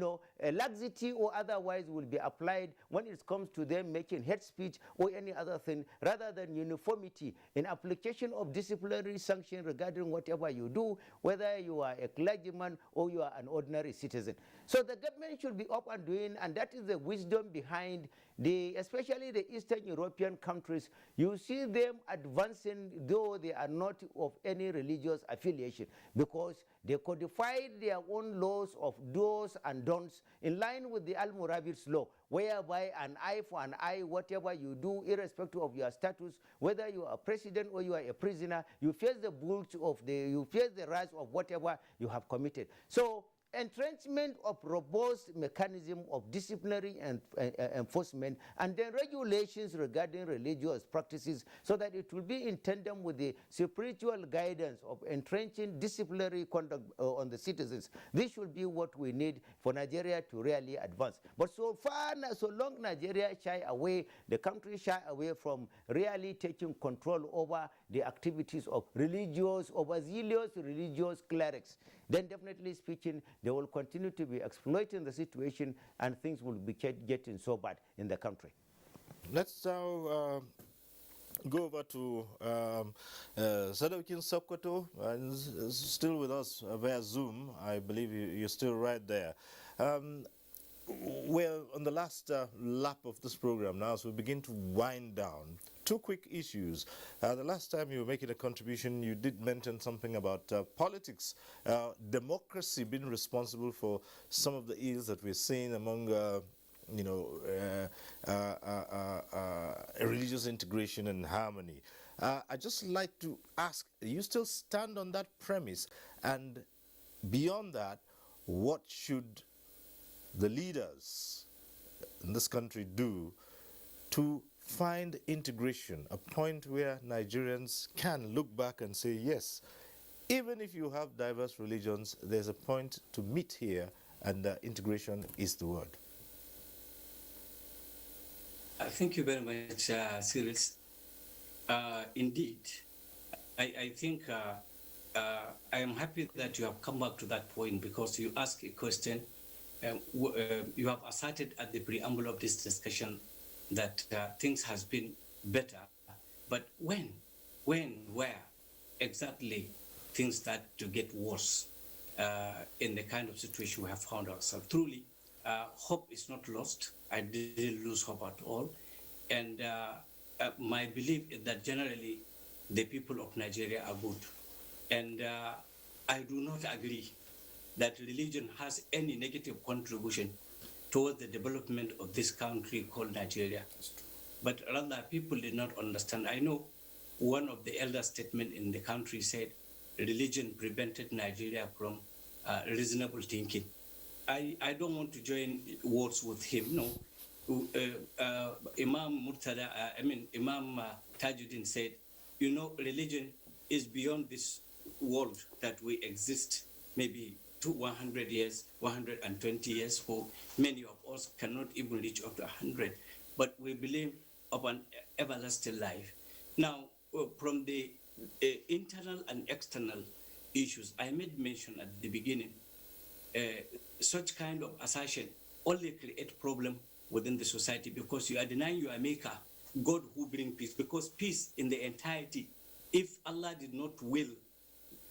laxity or otherwise will be applied when it comes to them making hate speech or any other thing, rather than uniformity in application of disciplinary sanction regarding whatever you do, whether you are a clergyman or you are an ordinary citizen. So the government should be up and doing, and that is the wisdom behind especially the Eastern European countries. You see them advancing, though they are not of any religious affiliation, because they codified their own laws of do's and don'ts in line with the Al-Murabit's law, whereby an eye for an eye, whatever you do, irrespective of your status, whether you are president or you are a prisoner, you face the you face the wrath of whatever you have committed. So entrenchment of robust mechanism of disciplinary enforcement, and then regulations regarding religious practices, so that it will be in tandem with the spiritual guidance of entrenching disciplinary conduct on the citizens. This should be what we need for Nigeria to really advance. But so long Nigeria shy away, the country shy away from really taking control over the activities of overzealous religious clerics, then definitely speaking, they will continue to be exploiting the situation, and things will be getting so bad in the country. Let's now go over to Sadaukin Sokoto, and still with us via Zoom. I believe you're still right there. We're on the last lap of this program now, so we begin to wind down. Two quick issues. The last time you were making a contribution, you did mention something about politics, democracy being responsible for some of the ills that we're seeing among religious integration and harmony. I just like to ask, you still stand on that premise? And beyond that, what should the leaders in this country do to find integration, a point where Nigerians can look back and say, yes, even if you have diverse religions, there's a point to meet here, and integration is the word. Thank you very much, Cyril. Indeed, I think I am happy that you have come back to that point, because you asked a question. You have asserted at the preamble of this discussion that things has been better, but when, where exactly things start to get worse in the kind of situation we have found ourselves. Truly, hope is not lost. I didn't lose hope at all. And my belief is that generally the people of Nigeria are good. And I do not agree that religion has any negative contribution towards the development of this country called Nigeria. But rather, people did not understand. I know one of the elder statements in the country said, religion prevented Nigeria from reasonable thinking. I don't want to join words with him. No, Imam Tajuddin said, religion is beyond this world that we exist, maybe 100 years, 120 years. For many of us cannot even reach up to 100, but we believe of an everlasting life. Now, from the internal and external issues, I made mention at the beginning, such kind of assertion only create problem within the society, because you are denying your maker, God who brings peace. Because peace in the entirety, if Allah did not will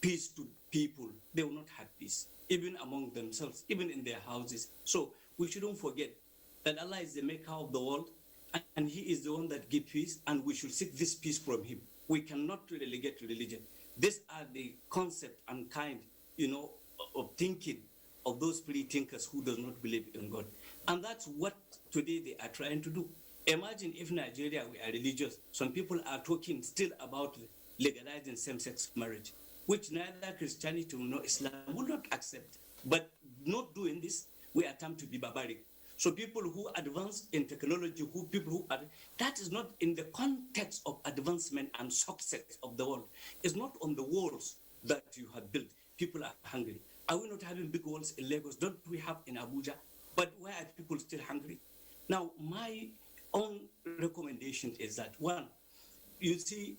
peace to people, they will not have peace, even among themselves, even in their houses. So we shouldn't forget that Allah is the maker of the world, and He is the one that gives peace, and we should seek this peace from Him. We cannot relegate religion. These are the concept and kind, of thinking of those free thinkers who does not believe in God. And that's what today they are trying to do. Imagine if Nigeria we are religious. Some people are talking still about legalizing same-sex marriage, which neither Christianity nor Islam will not accept. But not doing this, we attempt to be barbaric. So people who advance in technology, that is not in the context of advancement and success of the world. It's not on the walls that you have built. People are hungry. Are we not having big walls in Lagos? Don't we have in Abuja? But why are people still hungry? Now, my own recommendation is that, one, you see,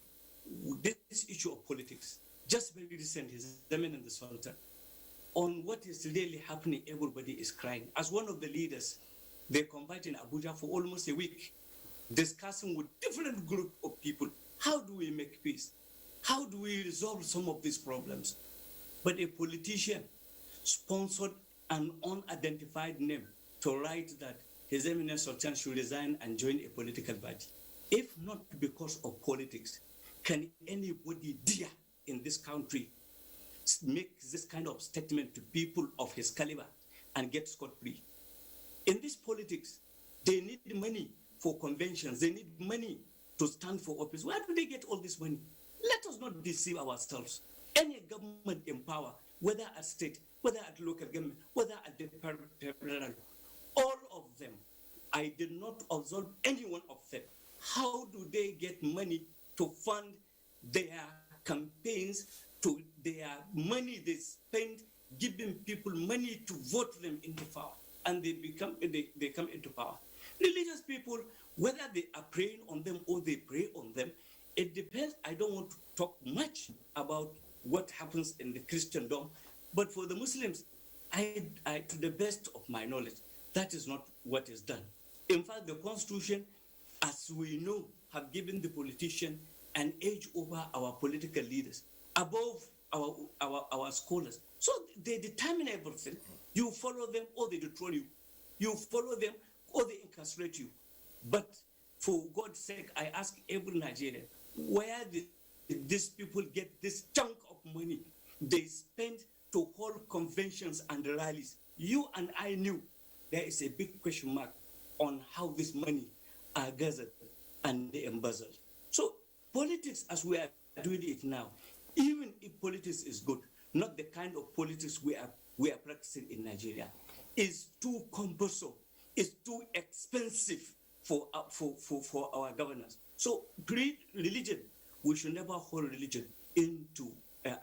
this issue of politics, just very recent, His Eminence the Sultan, on what is really happening, everybody is crying. As one of the leaders, they convened in Abuja for almost a week, discussing with different group of people, how do we make peace? How do we resolve some of these problems? But a politician sponsored an unidentified name to write that His Eminence Sultan should resign and join a political party. If not because of politics, can anybody dare in this country make this kind of statement to people of his caliber and get scot-free? In this politics, they need money for conventions. They need money to stand for office. Where do they get all this money? Let us not deceive ourselves. Any government in power, whether at state, whether at local government, whether at the federal, all of them, I did not absolve any one of them. How do they get money to fund their campaigns, to their money they spend giving people money to vote them into power, and they come into power? Religious people, whether they are praying on them or they pray on them, it depends. I don't want to talk much about what happens in the Christendom, but for the Muslims, to the best of my knowledge, that is not what is done. In fact, the Constitution, as we know, have given the politician an edge over our political leaders, above our scholars. So they determine everything. You follow them or they dethrone you. You follow them or they incarcerate you. But for God's sake, I ask every Nigerian, where did these people get this chunk of money they spend to hold conventions and rallies? You and I knew there is a big question mark on how this money are gathered and embezzled. So politics as we are doing it now, even if politics is good, not the kind of politics we are practicing in Nigeria, is too cumbersome, is too expensive for our governance. So religion, we should never hold religion into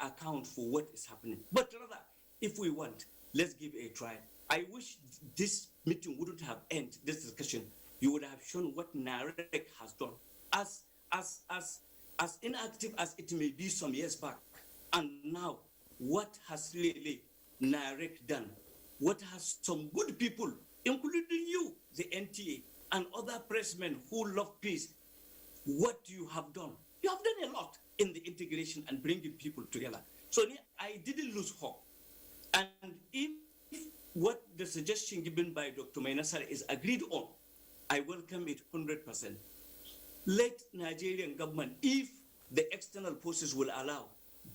account for what is happening. But rather, if we want, let's give a try. I wish this meeting wouldn't have ended this discussion. You would have shown what NAREC has done, as inactive as it may be some years back, and now what has really NAREC done? What has some good people, including you, the NTA, and other pressmen who love peace, what you have done? You have done a lot in the integration and bringing people together. So I didn't lose hope. And if what the suggestion given by Dr. Mainasar is agreed on, I welcome it 100%. Let Nigerian government, if the external forces will allow,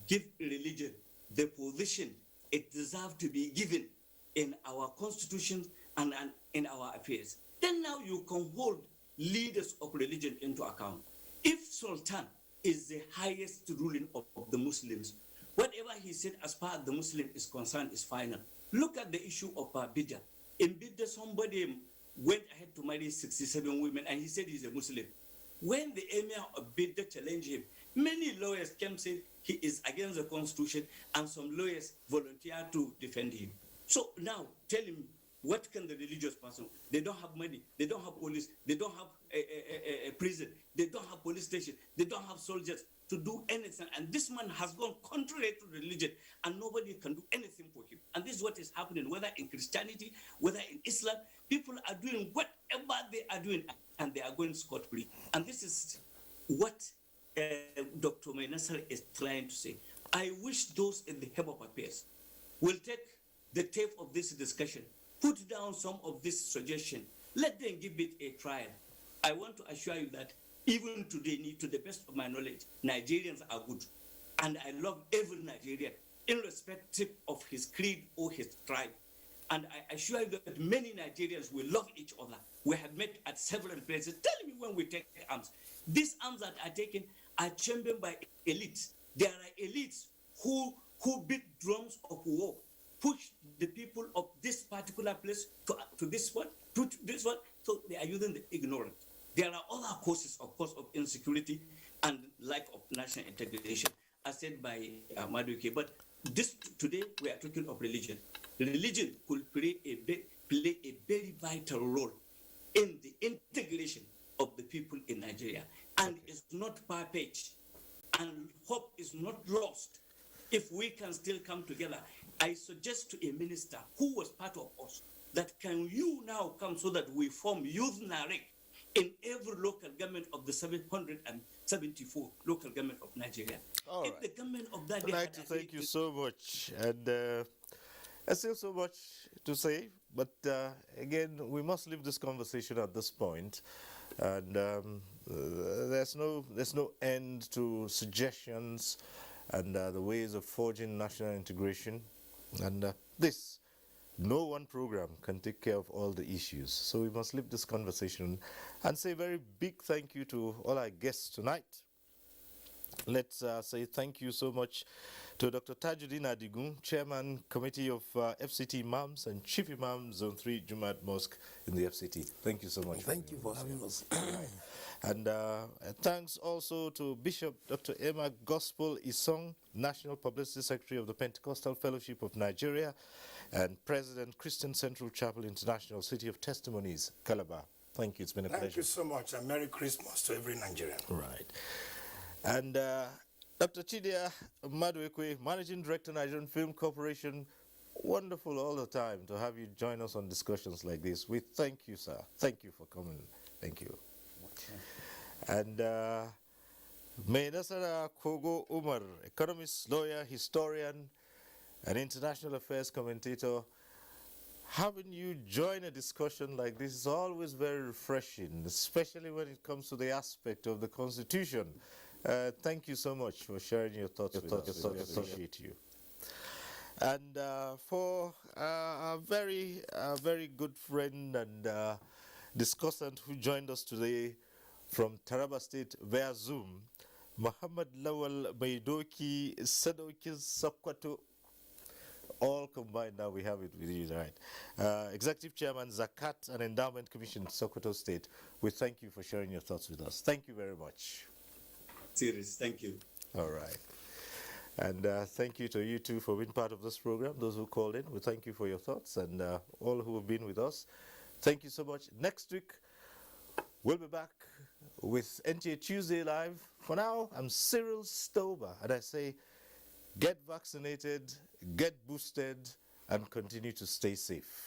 give religion the position it deserves to be given in our constitution and in our affairs. Then now you can hold leaders of religion into account. If Sultan is the highest ruling of the Muslims, whatever he said as far as the Muslim is concerned is final. Look at the issue of Bidda. In Bidda, somebody went ahead to marry 67 women and he said he's a Muslim. When the emir of Bidda challenged him, many lawyers came saying he is against the constitution, and some lawyers volunteered to defend him. So now tell him, what can the religious person? They don't have money, they don't have police, they don't have a prison, they don't have police station, they don't have soldiers to do anything. And this man has gone contrary to religion, and nobody can do anything for him. And this is what is happening, whether in Christianity, whether in Islam. People are doing whatever they are doing, and they are going scot-free. And this is what Dr. Mainasar is trying to say. I wish those in the Hub of Affairs will take the tape of this discussion, put down some of this suggestion, let them give it a trial. I want to assure you that even today, to the best of my knowledge, Nigerians are good. And I love every Nigerian, irrespective of his creed or his tribe. And I assure you that many Nigerians will love each other. We have met at several places. Tell me when we take arms. These arms that are taken are championed by elites. There are elites who beat drums of war, push the people of this particular place to this one, to this one. So they are using the ignorance. There are other causes, of course, of insecurity and lack of national integration, as said by Maduke. But today we are talking of religion. Religion could play a very vital role in the integration of the people in Nigeria, and it's not far-fetched, and hope is not lost if we can still come together. I suggest to a minister who was part of us that can you now come so that we form youth NAREC in every local government of the 774 local government of Nigeria. All if right. The government of that I'd like to thank you so much. And there's still so much to say, but again, we must leave this conversation at this point. And there's no end to suggestions and the ways of forging national integration. And no one program can take care of all the issues. So we must leave this conversation and say a very big thank you to all our guests tonight. Let's say thank you so much to Dr. Tajuddin Adigun, Chairman Committee of FCT Imams and Chief Imam Zone 3 Jumat Mosque in the FCT. Thank you so much. Thank you for having us. And thanks also to Bishop Dr. Emma Gospel Isong, National Publicity Secretary of the Pentecostal Fellowship of Nigeria and President, Christian Central Chapel International, City of Testimonies, Calabar. Thank you. It's been a pleasure. Thank you so much, and Merry Christmas to every Nigerian. Right. And Dr. Chidia Maduekwe, Managing Director, Nigerian Film Corporation, wonderful all the time to have you join us on discussions like this. We thank you, sir. Thank you for coming. Thank you. Okay. And Mainasara Kogo Umar, economist, lawyer, historian, and international affairs commentator. Having you join a discussion like this is always very refreshing, especially when it comes to the aspect of the Constitution. Thank you so much for sharing your thoughts with us. We appreciate you. And for a very good friend and discussant who joined us today from Taraba State via Zoom, Muhammad Lawal Maidoki Sadoki Sokwato. All combined now, we have it with you, right? Executive Chairman, Zakat and Endowment Commission, Sokoto State. We thank you for sharing your thoughts with us. Thank you very much. Serious, thank you. All right. And thank you to you too for being part of this program. Those who called in, we thank you for your thoughts, and all who have been with us. Thank you so much. Next week, we'll be back with NTA Tuesday Live. For now, I'm Cyril Stober, and I say, get vaccinated, get boosted, and continue to stay safe.